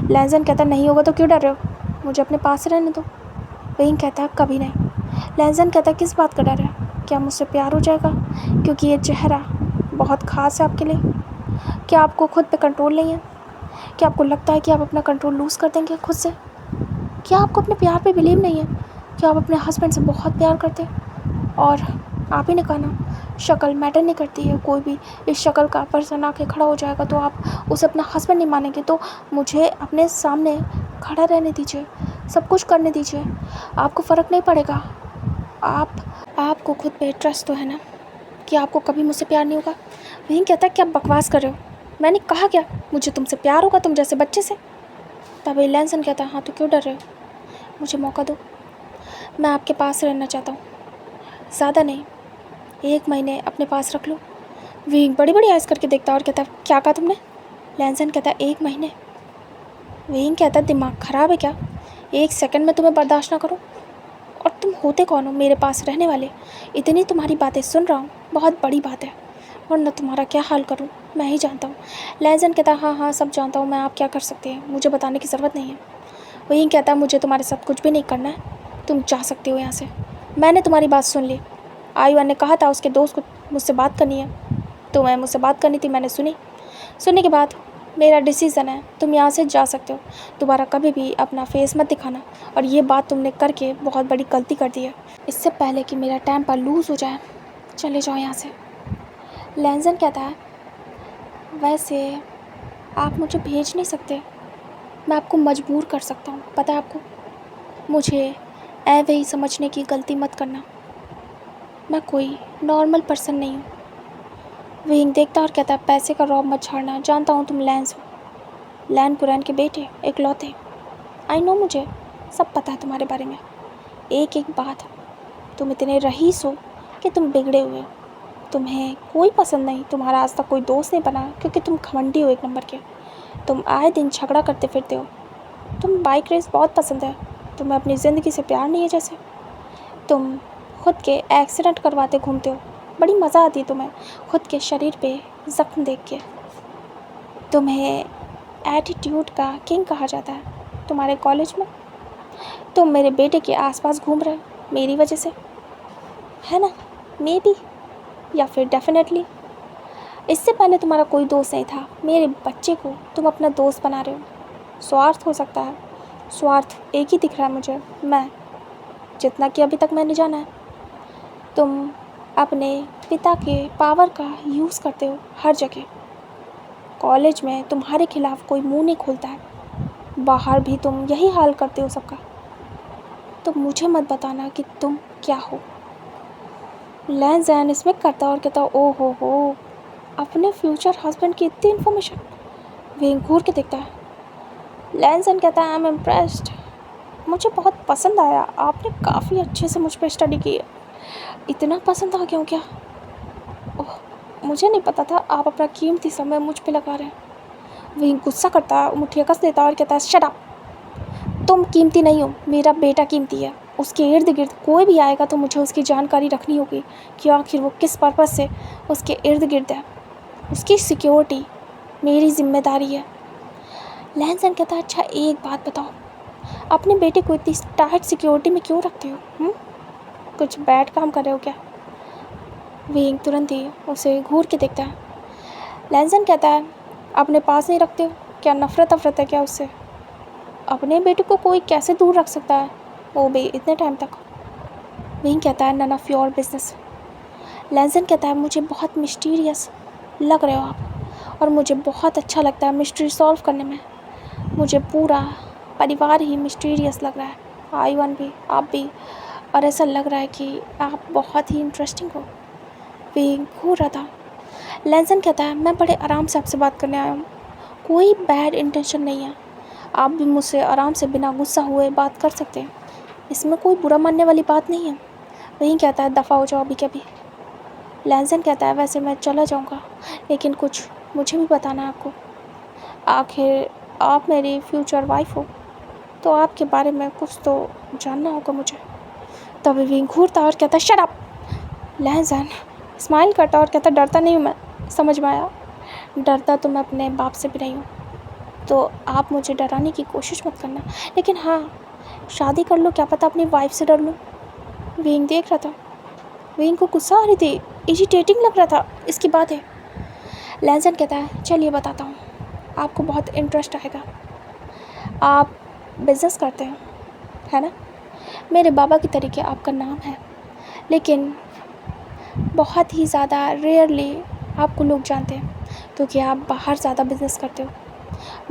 लैनजन कहता है नहीं होगा तो क्यों डर रहे हो, मुझे अपने पास रहने दो। विंग कहता है कभी नहीं। लैनजन कहता है किस बात का डर है, क्या मुझसे प्यार हो जाएगा क्योंकि ये चेहरा बहुत ख़ास है आपके लिए? क्या आपको खुद पे कंट्रोल नहीं है? क्या आपको लगता है कि आप अपना कंट्रोल लूज़ कर देंगे खुद से? क्या आपको अपने प्यार पे बिलीव नहीं है? क्या आप अपने हस्बैंड से बहुत प्यार करते हैं? और आप ही ने कहा ना शक्ल मैटर नहीं करती है, कोई भी इस शक्ल का पर्सन आके खड़ा हो जाएगा तो आप उसे अपना हस्बैंड नहीं मानेंगे, तो मुझे अपने सामने खड़ा रहने दीजिए, सब कुछ करने दीजिए, आपको फ़र्क नहीं पड़ेगा। आपको खुद पे ट्रस्ट तो है ना कि आपको कभी मुझसे प्यार नहीं होगा? वहीं कहता है क्या बकवास कर रहे हो, मैंने कहा क्या मुझे तुमसे प्यार होगा तुम जैसे बच्चे से? तभी लैनसन कहता है हाँ तो क्यों डर रहे हो, मुझे मौका दो, मैं आपके पास रहना चाहता हूँ, ज़्यादा नहीं, 1 महीने अपने पास रख लो। विंग बड़ी बड़ी आइज़ करके देखता और कहता क्या कहा तुमने? लैनसन कहता 1 महीने। विंग कहता दिमाग ख़राब है क्या, 1 सेकंड में तुम्हें बर्दाश्त ना करो? और तुम होते कौन हो मेरे पास रहने वाले? इतनी तुम्हारी बातें सुन रहा हूँ, बहुत बड़ी बात है, वरना तुम्हारा क्या हाल करूँ मैं ही जानता हूँ। लैनसन कहता हाँ हाँ सब जानता हूँ मैं, आप क्या कर सकते हैं मुझे बताने की ज़रूरत नहीं है। विंग कहता मुझे तुम्हारे साथ कुछ भी नहीं करना है, तुम जा सकते हो यहाँ से, मैंने तुम्हारी बात सुन ली। आयुवन ने कहा था उसके दोस्त को मुझसे बात करनी है, तो मैं मुझसे बात करनी थी, मैंने सुनी, सुनने के बाद मेरा डिसीज़न है, तुम यहाँ से जा सकते हो, दोबारा कभी भी अपना फेस मत दिखाना, और ये बात तुमने करके बहुत बड़ी गलती कर दी है, इससे पहले कि मेरा टेम्पर लूज़ हो जाए चले जाओ यहाँ से। लैनसन कहता है वैसे आप मुझे भेज नहीं सकते, मैं आपको मजबूर कर सकता हूँ, पता है आपको, मुझे वही समझने की गलती मत करना, मैं कोई नॉर्मल पर्सन नहीं हूँ। विंग देखता और कहता है पैसे का रौब मत झाड़ना, जानता हूँ तुम लैंस हो, लैन कुरैन के बेटे इकलौते, आई नो, मुझे सब पता है तुम्हारे बारे में, एक एक बात, तुम इतने रईस हो कि तुम बिगड़े हुए हो, तुम्हें कोई पसंद नहीं, तुम्हारा आज तक कोई दोस्त नहीं बना क्योंकि तुम घमंडी हो 1 नंबर के, तुम आए दिन झगड़ा करते फिरते हो, तुम बाइक रेस बहुत पसंद है, तुम्हें अपनी ज़िंदगी से प्यार नहीं है जैसे, तुम खुद के एक्सीडेंट करवाते घूमते हो, बड़ी मज़ा आती है तुम्हें खुद के शरीर पे ज़ख्म देख के, तुम्हें एटीट्यूड का किंग कहा जाता है तुम्हारे कॉलेज में, तुम मेरे बेटे के आसपास घूम रहे हो मेरी वजह से, है ना, मे बी या फिर डेफिनेटली, इससे पहले तुम्हारा कोई दोस्त नहीं था, मेरे बच्चे को तुम अपना दोस्त बना रहे हो, स्वार्थ हो सकता है, स्वार्थ एक ही दिख रहा है मुझे, मैं जितना कि अभी तक मैंने जाना है, तुम अपने पिता के पावर का यूज़ करते हो हर जगह, कॉलेज में तुम्हारे खिलाफ़ कोई मुंह नहीं खोलता है, बाहर भी तुम यही हाल करते हो सबका, तो मुझे मत बताना कि तुम क्या हो। लैनसन इसमें करता और कहता ओ हो, अपने फ्यूचर हस्बैंड की इतनी इन्फॉर्मेशन। विंग घूर के देखता है। लैनसन कहता है आई एम इम्प्रेस्ड, मुझे बहुत पसंद आया, आपने काफ़ी अच्छे से मुझ पर स्टडी की है, इतना पसंद आ गया क्या? ओह, मुझे नहीं पता था आप अपना कीमती समय मुझ पे लगा रहे हैं। वहीं गुस्सा करता है, मुठ्ठियाँ कस देता और कहता है शट अप, तुम कीमती नहीं हो, मेरा बेटा कीमती है, उसके इर्द गिर्द कोई भी आएगा तो मुझे उसकी जानकारी रखनी होगी कि आखिर वो किस पर्पज़ से उसके इर्द गिर्द है, उसकी सिक्योरिटी मेरी जिम्मेदारी है। लैनसन कहता है अच्छा एक बात बताओ, अपने बेटे को इतनी टाइट सिक्योरिटी में क्यों रखते हो? कुछ बैड काम कर रहे हो क्या? विंग तुरंत ही उसे घूर के देखता है। लैनसन कहता है अपने पास नहीं रखते हो? क्या नफ़रत है क्या उससे? अपने बेटे को कोई कैसे दूर रख सकता है, वो भी इतने टाइम तक? विंग कहता है नन ऑफ योर बिजनेस। लैंसन कहता है मुझे बहुत मिस्टीरियस लग रहे हो आप, और मुझे बहुत अच्छा लगता है मिस्ट्री सॉल्व करने में। मुझे पूरा परिवार ही मिस्टीरियस लग रहा है, आईवन भी, आप भी, और ऐसा लग रहा है कि आप बहुत ही इंटरेस्टिंग हो। विंग घूर रहा था। लैंसन कहता है मैं बड़े आराम से आपसे बात करने आया हूँ, कोई बैड इंटेंशन नहीं है। आप भी मुझसे आराम से बिना गुस्सा हुए बात कर सकते हैं, इसमें कोई बुरा मानने वाली बात नहीं है। वहीं कहता है दफ़ा हो जाओ अभी कभी। लैंसन कहता है वैसे मैं चला जाऊँगा, लेकिन कुछ मुझे भी बताना है आपको। आखिर आप मेरी फ्यूचर वाइफ हो, तो आपके बारे में कुछ तो जानना होगा मुझे। तभी विंग घूरता और कहता शट अप। लैंसन स्माइल करता और कहता डरता नहीं हूँ मैं, समझ में आया। डरता तो मैं अपने बाप से भी नहीं हूँ, तो आप मुझे डराने की कोशिश मत करना। लेकिन हाँ, शादी कर लो, क्या पता अपनी वाइफ से डर लूँ। विंग देख रहा था। विंग को गुस्सा आ रही थी, इरिटेटिंग लग रहा था इसकी बात है। लैंसन कहता है चलिए बताता हूँ, आपको बहुत इंटरेस्ट आएगा। आप बिज़नेस करते हैं, है ना? मेरे बाबा की तरीके आपका नाम है, लेकिन बहुत ही ज़्यादा रेयरली आपको लोग जानते हैं, क्योंकि आप बाहर ज़्यादा बिज़नेस करते हो।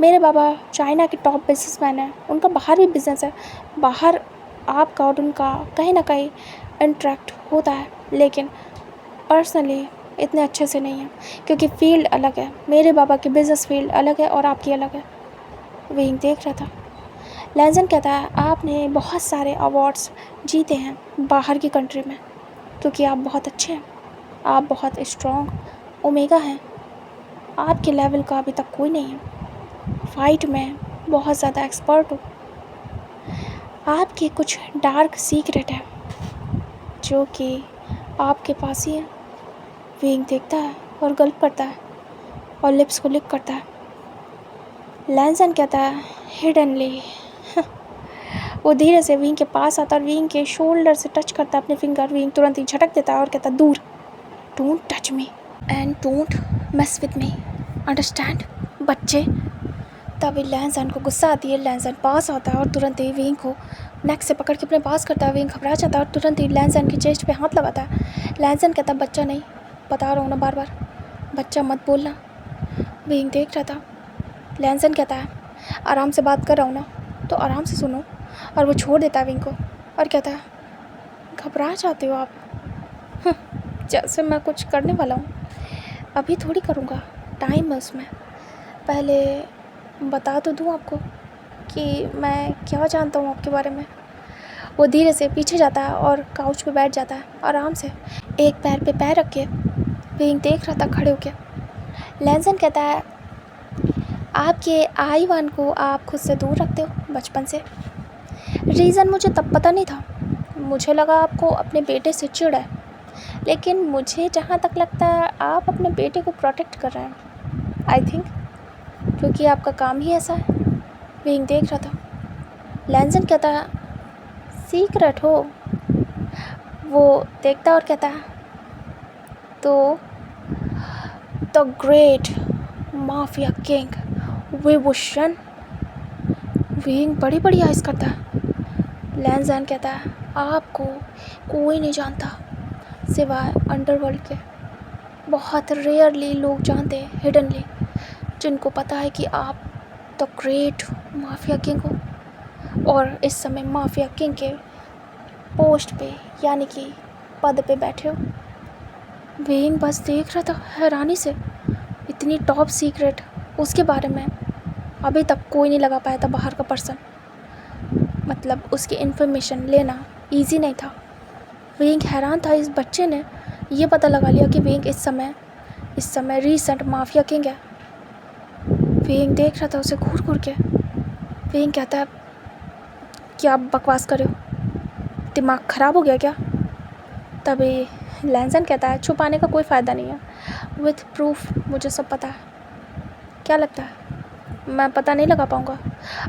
मेरे बाबा चाइना के टॉप बिजनेसमैन हैं, उनका बाहर भी बिज़नेस है। बाहर आपका और उनका कहीं ना कहीं इंटरेक्ट होता है, लेकिन पर्सनली इतने अच्छे से नहीं है, क्योंकि फील्ड अलग है। मेरे बाबा की बिज़नेस फील्ड अलग है और आपकी अलग है। विंग देख रहा था। लैंसन कहता है आपने बहुत सारे अवार्ड्स जीते हैं बाहर की कंट्री में, क्योंकि आप बहुत अच्छे हैं, आप बहुत स्ट्रॉन्ग ओमेगा हैं। आपके लेवल का अभी तक कोई नहीं है, फाइट में बहुत ज़्यादा एक्सपर्ट हो। आपके कुछ डार्क सीक्रेट है जो कि आपके पास ही है। विंग देखता है और गल्प करता है और लिप्स को लिक करता है। लैंसन कहता है हिडनली। वो धीरे से विंग के पास आता और विंग के शोल्डर से टच करता है अपने फिंगर। विंग तुरंत ही झटक देता है और कहता दूर, don't touch me and don't mess with me, understand बच्चे। तभी लैंसन को गुस्सा आती है। लैंसन पास आता है और तुरंत ही विंग को नेक से पकड़ के अपने पास करता है। विंग घबरा जाता है और तुरंत ही लैंसन की चेस्ट पे हाथ लगाता है। लैंसन कहता है बच्चा नहीं, बता रहा हूँ ना बार बार, बच्चा मत बोलना। विंग देख रहा था। लैंसन कहता है आराम से बात कर रहा हूँ ना, तो आराम से सुनो। और वो छोड़ देता है विंग को और कहता है घबरा जाते हो आप, जैसे मैं कुछ करने वाला हूँ। अभी थोड़ी करूँगा, टाइम है उसमें। पहले बता तो दूँ आपको कि मैं क्या जानता हूँ आपके बारे में। वो धीरे से पीछे जाता है और काउच पे बैठ जाता है आराम से, एक पैर पे पैर रख के। विंग देख रहा था खड़े होके। लैंसन कहता है आपके आई-1 को आप खुद से दूर रखते हो बचपन से। रीज़न मुझे तब पता नहीं था, मुझे लगा आपको अपने बेटे से चिढ़ है, लेकिन मुझे जहाँ तक लगता है आप अपने बेटे को प्रोटेक्ट कर रहे हैं, आई थिंक, क्योंकि आपका काम ही ऐसा है। विंग देख रहा था। लैंसन कहता है सीक्रेट हो? वो देखता और कहता है तो the great mafia king Vibhushan. Wing बड़ी बड़ी आइज़ करता है। लैंसन कहता है आपको कोई नहीं जानता सिवाय अंडरवर्ल्ड के। बहुत रेयरली लोग जानते हैं हिडनली, जिनको पता है कि आप द ग्रेट माफिया किंग हो और इस समय माफिया किंग के पोस्ट पे यानी कि पद पे बैठे हो। विंग बस देख रहा था हैरानी से। इतनी टॉप सीक्रेट उसके बारे में अभी तक कोई नहीं लगा पाया था बाहर का पर्सन, मतलब उसकी इन्फॉर्मेशन लेना इजी नहीं था। विंग हैरान था, इस बच्चे ने ये पता लगा लिया कि विंग इस समय रीसेंट माफिया किंग है। विंग देख रहा था उसे घूर घूर के। विंग कहता है क्या बकवास कर रहे हो, दिमाग ख़राब हो गया क्या? तभी लैंसन कहता है छुपाने का कोई फ़ायदा नहीं है, विथ प्रूफ मुझे सब पता है। क्या लगता है मैं पता नहीं लगा पाऊँगा?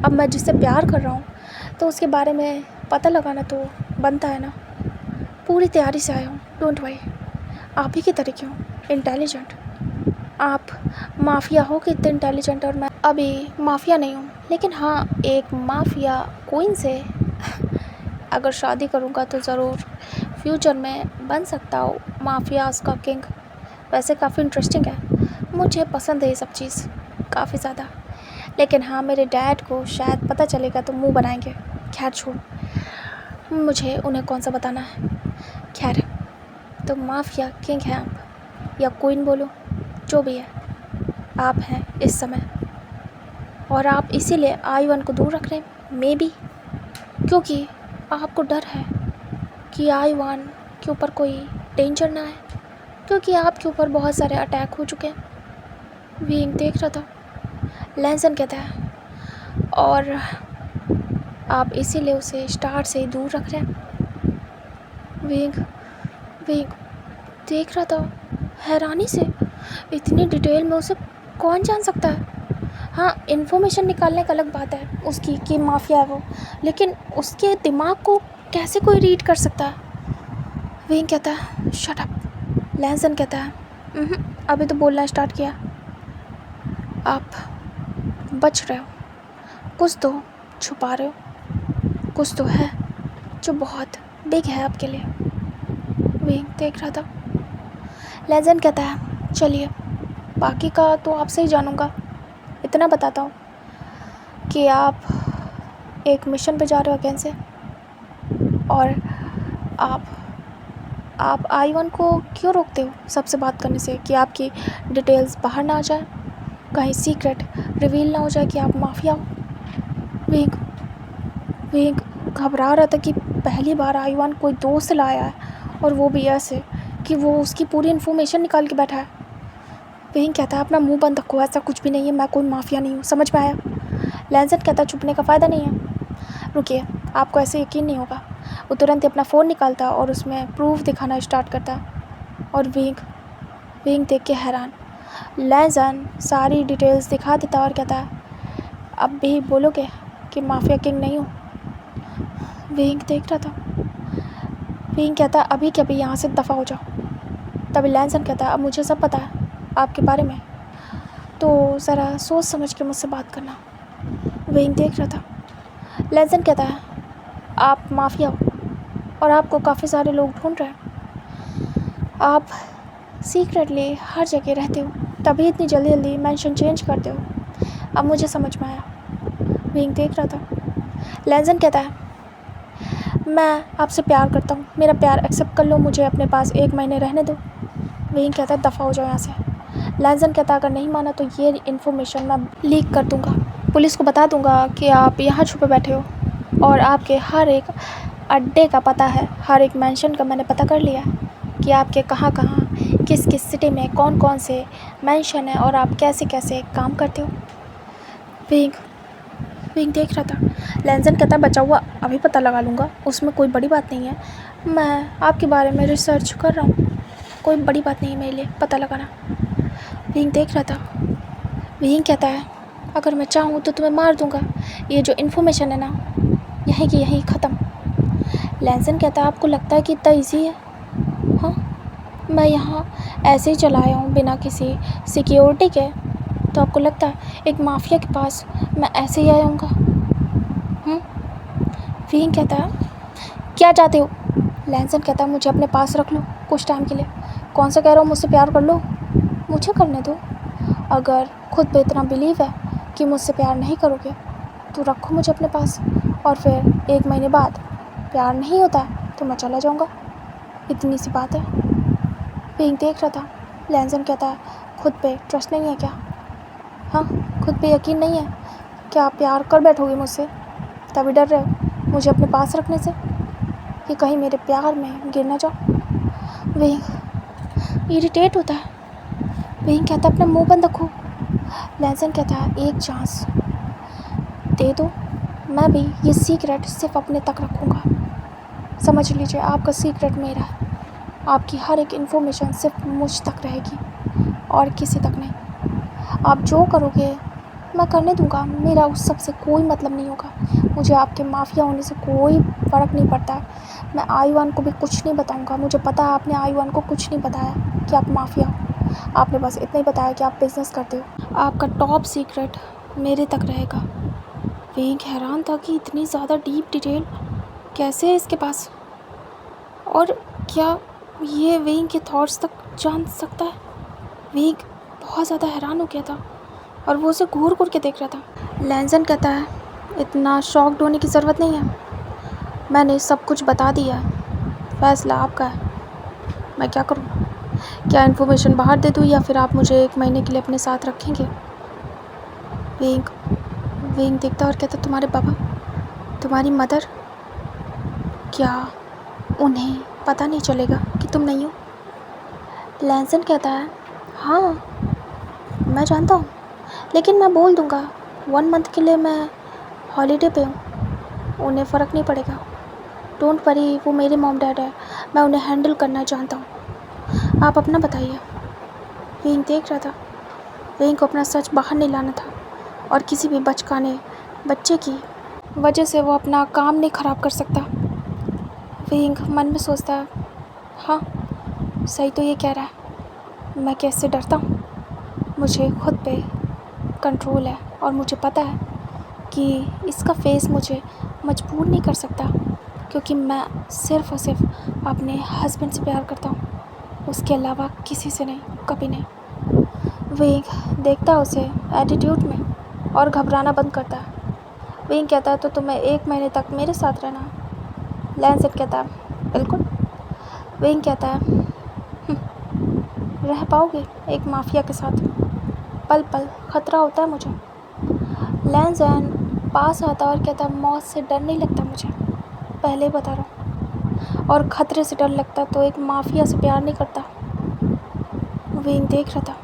अब मैं जिससे प्यार कर रहा हूँ तो उसके बारे में पता लगाना तो बनता है ना। पूरी तैयारी से आया हूँ, डोंट वरी। आप ही की तरीके हो इंटेलिजेंट, आप माफिया हो कि इतने इंटेलिजेंट, और मैं अभी माफिया नहीं हूँ, लेकिन हाँ एक माफिया क्वीन से अगर शादी करूँगा तो ज़रूर फ्यूचर में बन सकता हूँ माफियाज़ का किंग। वैसे काफ़ी इंटरेस्टिंग है, मुझे पसंद है ये सब चीज़ काफ़ी ज़्यादा। लेकिन हाँ मेरे डैड को शायद पता चलेगा तो मुंह बनाएंगे। खैर छोड़, मुझे उन्हें कौन सा बताना है। खैर, तो माफिया किंग हैं आप, या क्वीन बोलो, जो भी है आप हैं इस समय, और आप इसीलिए आई-1 को दूर रख रहे हैं मे बी, क्योंकि आपको डर है कि आई-1 के ऊपर कोई डेंजर ना आए, क्योंकि आपके ऊपर बहुत सारे अटैक हो चुके हैं। विंग देख रहा था, लैंसन कहता है, और आप इसीलिए उसे स्टार से दूर रख रहे हैं। विंग विंग देख रहा था हैरानी से, इतनी डिटेल में उसे कौन जान सकता है। हाँ इन्फॉर्मेशन निकालने का अलग बात है उसकी कि माफिया है वो, लेकिन उसके दिमाग को कैसे कोई रीड कर सकता है। विंग कहता है शट अप। लैंसन कहता है अभी तो बोलना स्टार्ट किया। आप बच रहे हो, कुछ तो छुपा रहे हो, कुछ तो है जो बहुत बिग है आपके लिए। विंग देख रहा था। लैंसन कहता है चलिए बाकी का तो आपसे ही जानूँगा, इतना बताता हूँ कि आप एक मिशन पे जा रहे हो अगेन से, और आप आई-1 को क्यों रोकते हो सबसे बात करने से, कि आपकी डिटेल्स बाहर ना आ जाए, कहीं सीक्रेट रिवील ना हो जाए कि आप माफिया हो। विंग घबरा रहा था कि पहली बार आई-1 कोई दोस्त लाया है, और वो भी ऐसे कि वो उसकी पूरी इन्फॉर्मेशन निकाल के बैठा है। विंग कहता है अपना मुंह बंद रखो, ऐसा कुछ भी नहीं है, मैं कोई माफिया नहीं हूँ, समझ में आया। लैंसन कहता है छुपने का फ़ायदा नहीं है, रुकिए आपको ऐसे यकीन नहीं होगा। वो तुरंत ही अपना फ़ोन निकालता है और उसमें प्रूफ दिखाना स्टार्ट करता है, और विंग देख के हैरान। लैंसन सारी डिटेल्स दिखा देता है और कहता है अब भी बोलोगे कि माफिया किंग नहीं हो। विंग देख रहा था। विंग कहता है अभी के अभी यहाँ से दफ़ा हो जाओ। तभी लैंसन कहता है अब मुझे सब पता है आपके बारे में, तो ज़रा सोच समझ के मुझसे बात करना। विंग देख रहा था। लैंसन कहता है आप माफिया हो और आपको काफ़ी सारे लोग ढूंढ रहे हैं, आप सीक्रेटली हर जगह रहते हो, तभी इतनी जल्दी जल्दी मेंशन चेंज करते हो। अब मुझे समझ में आया। विंग देख रहा था। लैंसन कहता है मैं आपसे प्यार करता हूँ, मेरा प्यार एक्सेप्ट कर लो, मुझे अपने पास 1 महीने रहने दो। विंग कहता है दफ़ा हो जाओ यहाँ से। लैंसन कहता है अगर नहीं माना तो ये इन्फॉर्मेशन मैं लीक कर दूँगा, पुलिस को बता दूँगा कि आप यहाँ छुपे बैठे हो, और आपके हर एक अड्डे का पता है, हर एक मेंशन का मैंने पता कर लिया है कि आपके कहाँ कहाँ किस किस सिटी में कौन कौन से मेंशन है, और आप कैसे कैसे काम करते हो। विंग देख रहा था। लैंसन कहता बचा हुआ अभी पता लगा लूँगा, उसमें कोई बड़ी बात नहीं है, मैं आपके बारे में रिसर्च कर रहा हूँ, कोई बड़ी बात नहीं है मेरे लिए पता लगाना। विंग देख रहा था। विंग कहता है अगर मैं चाहूँ तो तुम्हें मार दूँगा, ये जो इन्फॉर्मेशन है ना यहीं की यहीं ख़त्म। लैंसन कहता है आपको लगता है कि इतना ईजी है? हाँ मैं यहाँ ऐसे ही चला आया हूँ बिना किसी सिक्योरिटी के, तो आपको लगता है एक माफिया के पास मैं ऐसे ही आऊँगा? विंग कहता है क्या चाहते हो? लैंसन कहता है मुझे अपने पास रख लो कुछ टाइम के लिए। कौन सा कह रहा हूँ मुझसे प्यार कर लो, मुझे करने दो। अगर खुद पे इतना बिलीव है कि मुझसे प्यार नहीं करोगे तो रखो मुझे अपने पास, और फिर 1 महीने बाद प्यार नहीं होता है तो मैं चला जाऊँगा, इतनी सी बात है। विंग देख रहा था। लैंसन कहता है खुद पे ट्रस्ट नहीं है क्या? हाँ खुद पे यकीन नहीं है क्या? आप प्यार कर बैठोगे मुझसे, तभी डर रहे हो मुझे अपने पास रखने से कि कहीं मेरे प्यार में गिर ना जाओ। विंग इरिटेट होता है। विंग कहता है अपना मुंह बंद रखो। लैंसन कहता है एक चांस दे दो, मैं भी ये सीक्रेट सिर्फ अपने तक रखूँगा। समझ लीजिए आपका सीक्रेट मेरा है, आपकी हर एक इन्फॉर्मेशन सिर्फ मुझ तक रहेगी और किसी तक नहीं। आप जो करोगे मैं करने दूँगा, मेरा उस सब से कोई मतलब नहीं होगा, मुझे आपके माफिया होने से कोई फ़र्क नहीं पड़ता है। मैं आई-1 को भी कुछ नहीं बताऊँगा, मुझे पता है आपने आई-1 को कुछ नहीं बताया कि आप माफिया हो। आपने बस इतना ही बताया कि आप बिज़नेस करते हो। आपका टॉप सीक्रेट मेरे तक रहेगा। वेंग हैरान था कि इतनी ज़्यादा डीप डिटेल कैसे है इसके पास, और क्या ये वेंग के थॉट्स तक जान सकता है। वेंग बहुत ज़्यादा हैरान हो गया था और वो उसे घूर घूर के देख रहा था। लैंसन कहता है, इतना शॉक्ड होने की ज़रूरत नहीं है, मैंने सब कुछ बता दिया है, फैसला आपका है। मैं क्या करूं? क्या इन्फॉर्मेशन बाहर दे दूं या फिर आप मुझे 1 महीने के लिए अपने साथ रखेंगे? वेंग देखता और कहता, तुम्हारे पापा, तुम्हारी मदर, क्या उन्हें पता नहीं चलेगा कि तुम नहीं हो? लैंसन कहता है, हाँ मैं जानता हूँ, लेकिन मैं बोल दूँगा 1 मंथ के लिए मैं हॉलीडे पे हूँ, उन्हें फ़र्क नहीं पड़ेगा। डोंट वरी, वो मेरे मॉम डैड है, मैं उन्हें हैंडल करना जानता हूँ। आप अपना बताइए। वेंग देख रहा था। वेंग को अपना सच बाहर नहीं लाना था और किसी भी बचकाने बच्चे की वजह से वो अपना काम नहीं ख़राब कर सकता। वेंग मन में सोचता है, हाँ सही तो ये कह रहा है, मैं कैसे डरता हूँ। मुझे खुद पे कंट्रोल है और मुझे पता है कि इसका फेस मुझे मजबूर नहीं कर सकता, क्योंकि मैं सिर्फ़ और सिर्फ अपने हस्बैंड से प्यार करता हूँ, उसके अलावा किसी से नहीं, कभी नहीं। वेंग देखता है उसे एटीट्यूड में और घबराना बंद करता है। वेंग कहता है, तो तुम्हें 1 महीने तक मेरे साथ रहना है? लैंसन कहता है, बिल्कुल। वेंग कहता है, रह पाओगे एक माफिया के साथ? पल पल खतरा होता है मुझे। लैंसन पास आता और कहता, मौत से डर नहीं लगता मुझे, पहले ही बता रहा हूँ, और ख़तरे से डर लगता तो एक माफिया से प्यार नहीं करता। वेंग देख रहा था।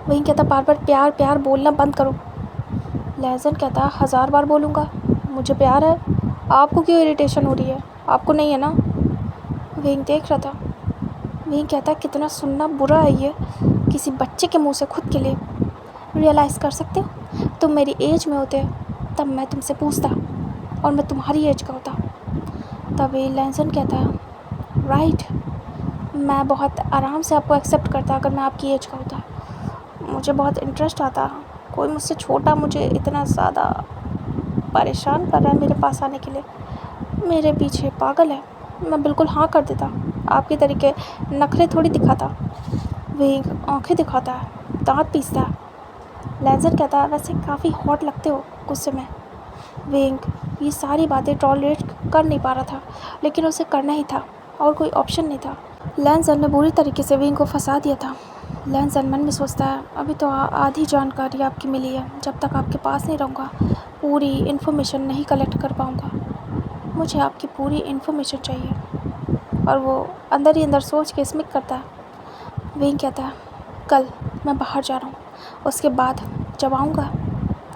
वेंग कहता, बार बार प्यार प्यार बोलना बंद करो। लैंसन कहता, 1000 बार बोलूँगा मुझे प्यार है, आपको क्यों इरिटेशन हो रही है? आपको नहीं है ना? वेंग देख रहा था। वेंग कहता, कितना सुनना बुरा है ये किसी बच्चे के मुंह से खुद के लिए। रियलाइज़ कर सकते हो, तुम मेरी एज में होते तब मैं तुमसे पूछता और मैं तुम्हारी एज का होता। तभी लैंसन कहता है, राइट, मैं बहुत आराम से आपको एक्सेप्ट करता अगर मैं आपकी एज का होता। मुझे बहुत इंटरेस्ट आता, कोई मुझसे छोटा मुझे इतना ज़्यादा परेशान कर रहा है मेरे पास आने के लिए, मेरे पीछे पागल है, मैं बिल्कुल हाँ कर देता, आपके तरीके नखरे थोड़ी दिखाता। वेंग आंखें दिखाता है, दांत पीसता है। लैंसन कहता है, वैसे काफ़ी हॉट लगते हो गुस्से में। वेंग ये सारी बातें टॉलरेट कर नहीं पा रहा था, लेकिन उसे करना ही था और कोई ऑप्शन नहीं था। लैंसन ने बुरी तरीके से वेंग को फंसा दिया था। लैंसन मन में सोचता है, अभी तो आधी जानकारी आपकी मिली है, जब तक आपके पास नहीं रहूँगा पूरी इन्फॉर्मेशन नहीं कलेक्ट कर पाऊँगा। मुझे आपकी पूरी इन्फॉर्मेशन चाहिए। और वो अंदर ही अंदर सोच के स्मिक करता है। वेंग कहता है, कल मैं बाहर जा रहा हूँ, उसके बाद जब आऊँगा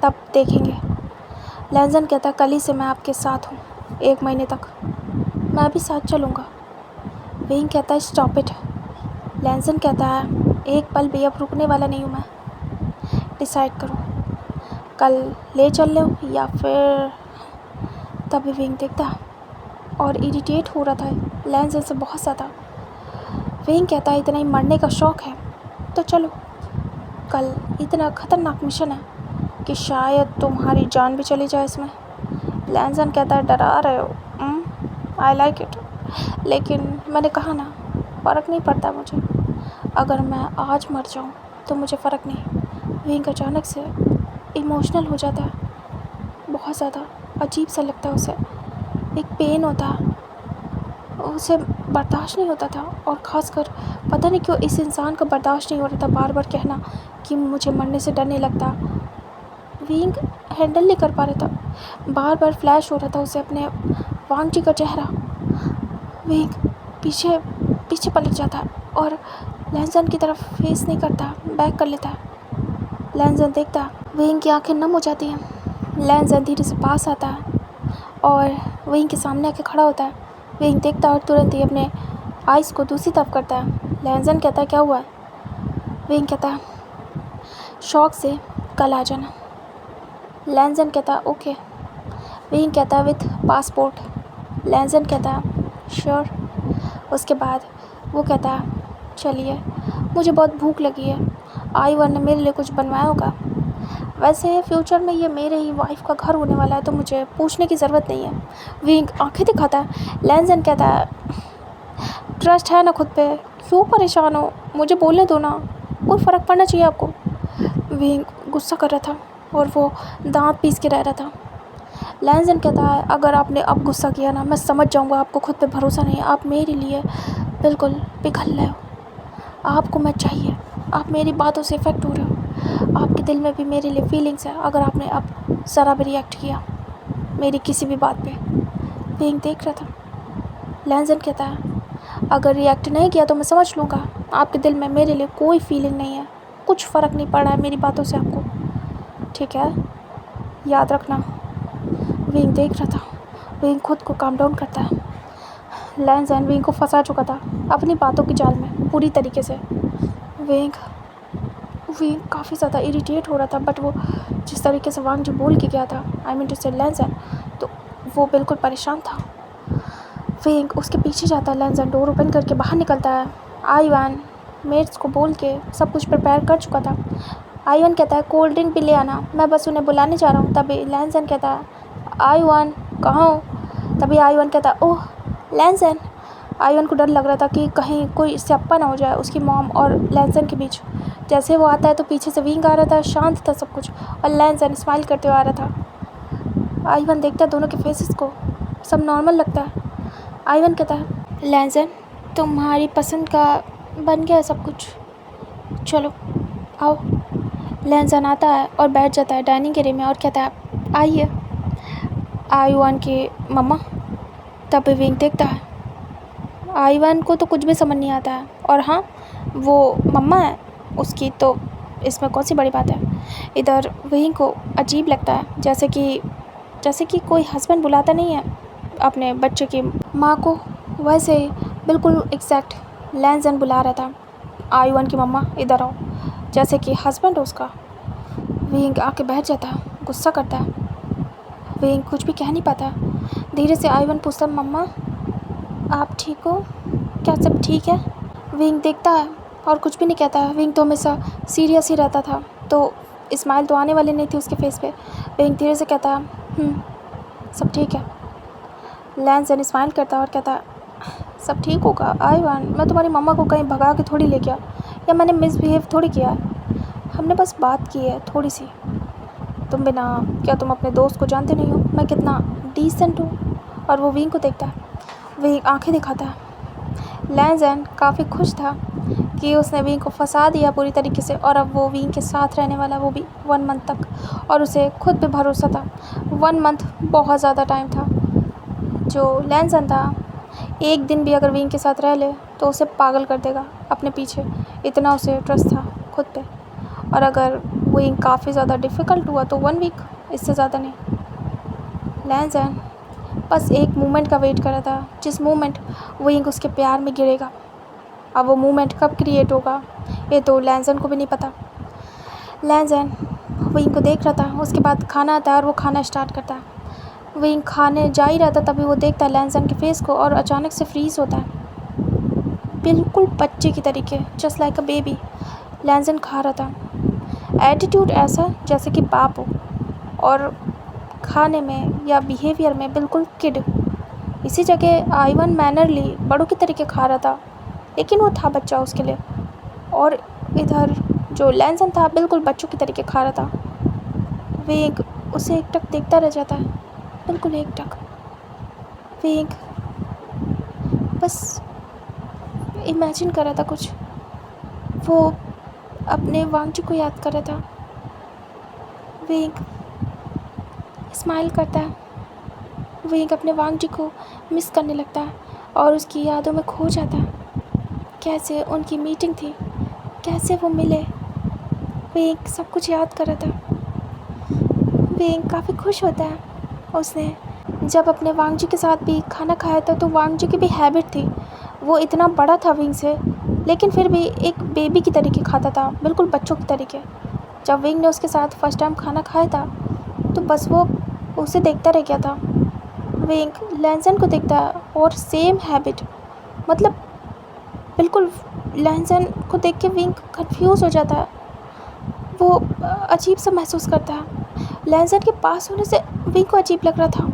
तब देखेंगे। लैंसन कहता है, कल ही से मैं आपके साथ हूँ, 1 महीने तक मैं भी साथ चलूँगा। वेंग कहता है, स्टॉप इट। लैंसन कहता है, एक पल भी अब रुकने वाला नहीं हूँ मैं, डिसाइड करो, कल ले चल लो या फिर। तभी वेंग देखता है और इरिटेट हो रहा था लैंसन से बहुत ज़्यादा। वेंग कहता है, इतना ही मरने का शौक़ है तो चलो, कल इतना ख़तरनाक मिशन है कि शायद तुम्हारी जान भी चली जाए इसमें। लैंसन कहता है, डरा रहे हो? आई लाइक इट, लेकिन मैंने कहा ना, फ़र्क नहीं पड़ता मुझे, अगर मैं आज मर जाऊँ तो मुझे फ़र्क नहीं। वेंग अचानक से इमोशनल हो जाता है, बहुत ज़्यादा अजीब सा लगता है उसे, एक पेन होता है उसे बर्दाश्त नहीं होता था, और ख़ासकर पता नहीं क्यों इस इंसान का बर्दाश्त नहीं हो रहा था बार बार कहना कि मुझे मरने से डर नहीं लगता। वेंग हैंडल नहीं कर पा रहा था, बार बार फ्लैश हो रहा था उसे अपने वांग जी का चेहरा। वेंग पीछे पीछे पलट जाता है और लैंसन की तरफ फेस नहीं करता, बैक कर लेता है। लैंसन देखता है, वेंग की आंखें नम हो जाती हैं। लैंसन धीरे से पास आता है और वेंग के सामने आके खड़ा होता है। वेंग देखता है और तुरंत ही अपने आइज़ को दूसरी तरफ करता है। लैंसन कहता है, क्या हुआ है? वेंग कहता है, शौक से कल आ जाना। लैंसन कहता है, ओके। वेंग कहता है, विथ पासपोर्ट। लैंसन कहता है, श्योर। उसके बाद वो कहता है, चलिए मुझे बहुत भूख लगी है। आईवन ने मेरे लिए कुछ बनवाया होगा। वैसे फ्यूचर में ये मेरे ही वाइफ का घर होने वाला है, तो मुझे पूछने की ज़रूरत नहीं है। विंग आंखें दिखाता है। लैंजन कहता है, ट्रस्ट है ना खुद पे, क्यों परेशान हो, मुझे बोलने दो ना, कोई फ़र्क पड़ना चाहिए आपको। विंग गुस्सा कर रहा था और वो दांत पीस के रह रहा था। लैंजन कहता है, अगर आपने अब गुस्सा किया ना, मैं समझ जाऊंगा आपको खुद पे भरोसा नहीं है। आप मेरे लिए बिल्कुल पिघल रहे हो। आपको मैं चाहिए। आप मेरी बातों से इफ़ेक्ट हो रहे हो। आपके दिल में भी मेरे लिए फीलिंग्स है। अगर आपने अब ज़रा भी रिएक्ट किया मेरी किसी भी बात पे। विंग देख रहा था। लैंजन कहता है, अगर रिएक्ट नहीं किया तो मैं समझ लूँगा आपके दिल में मेरे लिए कोई फीलिंग नहीं है। कुछ फ़र्क नहीं पड़ रहा है मेरी बातों से आपको, ठीक है, याद रखना। विंग देख रहा था। विंग खुद को काम डाउन करता है। लैंजन विंग को फंसा चुका था अपनी बातों की जाल में पूरी तरीके से। विंग काफ़ी ज़्यादा इरिटेट हो रहा था, बट वो जिस तरीके से वांग जो बोल के गया था, आई मीन टू से लैंजन, तो वो बिल्कुल परेशान था। विंग उसके पीछे जाता है। लैंजन डोर ओपन करके बाहर निकलता है। आईवन मेट्स को बोल के सब कुछ प्रिपेयर कर चुका था। आईवन कहता है, कोल्ड ड्रिंक भी ले आना, मैं बस उन्हें बुलाने जा रहा हूँ। तभी लैंजन कहता है, आईवन कहाँ हो? तभी आईवन कहता है, ओह लैंजन। आईवन को डर लग रहा था कि कहीं कोई स्याप्पा ना हो जाए उसकी मॉम और लैंजन के बीच। जैसे वो आता है तो पीछे से विंग आ रहा था। शांत था सब कुछ, और लैंजन स्माइल करते हुए आ रहा था। आईवन देखता है दोनों के फेसेस को, सब नॉर्मल लगता है। आईवन कहता है, लैंजन तुम्हारी पसंद का बन गया सब कुछ, चलो आओ। लैंजन आता है और बैठ जाता है डाइनिंग एरिया में और कहता है, आइए। आईवन की मम्मा। तभी विंग देखता है। आईवन को तो कुछ भी समझ नहीं आता है, और हाँ वो मम्मा है उसकी, तो इसमें कौन सी बड़ी बात है। इधर विंग को अजीब लगता है, जैसे कि कोई हस्बैंड बुलाता नहीं है अपने बच्चे की माँ को, वैसे ही बिल्कुल एग्जैक्ट लैंजन बुला रहा था, आईवन की मम्मा इधर आओ, जैसे कि हस्बैंड उसका। विंग आके बैठ जाता है, गुस्सा करता है। विंग कुछ भी कह नहीं पाता। धीरे से आईवन पूछता, मम्मा आप ठीक हो, क्या सब ठीक है? विंग देखता है और कुछ भी नहीं कहता है। विंग तो हमेशा सीरियस ही रहता था, तो स्माइल तो आने वाली नहीं थी उसके फेस पे। विंग धीरे से कहता है, सब ठीक है। लैंजन स्माइल करता है और कहता है, सब ठीक होगा आईवन, मैं तुम्हारी मम्मा को कहीं भगा के थोड़ी ले गया, या मैंने मिसबिहेव थोड़ी किया है, हमने बस बात की है थोड़ी सी। तुम बिना, क्या तुम अपने दोस्त को जानते नहीं हो मैं कितना डिसेंट हूँ? और वो विंग को देखता है। विंग आंखें दिखाता है। लैंजन काफ़ी खुश था कि उसने विंग को फंसा दिया पूरी तरीके से, और अब वो विंग के साथ रहने वाला, वो भी 1 मंथ तक, और उसे खुद पे भरोसा था। 1 मंथ बहुत ज़्यादा टाइम था। जो लैंजन था, एक दिन भी अगर विंग के साथ रह ले तो उसे पागल कर देगा अपने पीछे, इतना उसे ट्रस्ट था खुद पे। और अगर विंग काफ़ी ज़्यादा डिफ़िकल्ट हुआ तो 1 वीक, इससे ज़्यादा नहीं। लैंजन बस एक मोमेंट का वेट कर रहा था, जिस मोमेंट विंग उसके प्यार में गिरेगा। अब वो मोमेंट कब क्रिएट होगा ये तो लैंजन को भी नहीं पता। लैंजन विंग को देख रहा था। उसके बाद खाना आता है और वो खाना स्टार्ट करता है। विंग खाने जा ही रहा था, तभी वो देखता है लैंजन के फेस को, और अचानक से फ्रीज़ होता है, बिल्कुल बच्चे की तरीके, जस्ट लाइक अ बेबी। लैंजन खा रहा था, एटीट्यूड ऐसा जैसे कि बाप हो, और खाने में या बिहेवियर में बिल्कुल किड। इसी जगह आईवन मैनरली बड़ों की तरीके खा रहा था, लेकिन वो था बच्चा उसके लिए। और इधर जो लैंजन था बिल्कुल बच्चों की तरीके खा रहा था। विंग उसे एकटक देखता रह जाता है, बिल्कुल एकटक। विंग बस इमेजिन कर रहा था कुछ, वो अपने वांगजी को याद कर रहा था। विंग स्माइल करता है। विंग अपने वांगजी को मिस करने लगता है और उसकी यादों में खो जाता है। कैसे उनकी मीटिंग थी, कैसे वो मिले, विंग सब कुछ याद कर रहा था। विंग काफ़ी खुश होता है। उसने जब अपने वांगजी के साथ भी खाना खाया था तो वांगजी की भी हैबिट थी, वो इतना बड़ा था विंग से, लेकिन फिर भी एक बेबी की तरीके खाता था, बिल्कुल बच्चों की तरीके। जब विंग ने उसके साथ फर्स्ट टाइम खाना खाया था तो बस वो उसे देखता रह गया था। विंग लैंजन को देखता है और सेम हैबिट, मतलब बिल्कुल लहसन को देख के विंग कंफ्यूज हो जाता है, वो अजीब सा महसूस करता है। लहसन के पास होने से विंग को अजीब लग रहा था।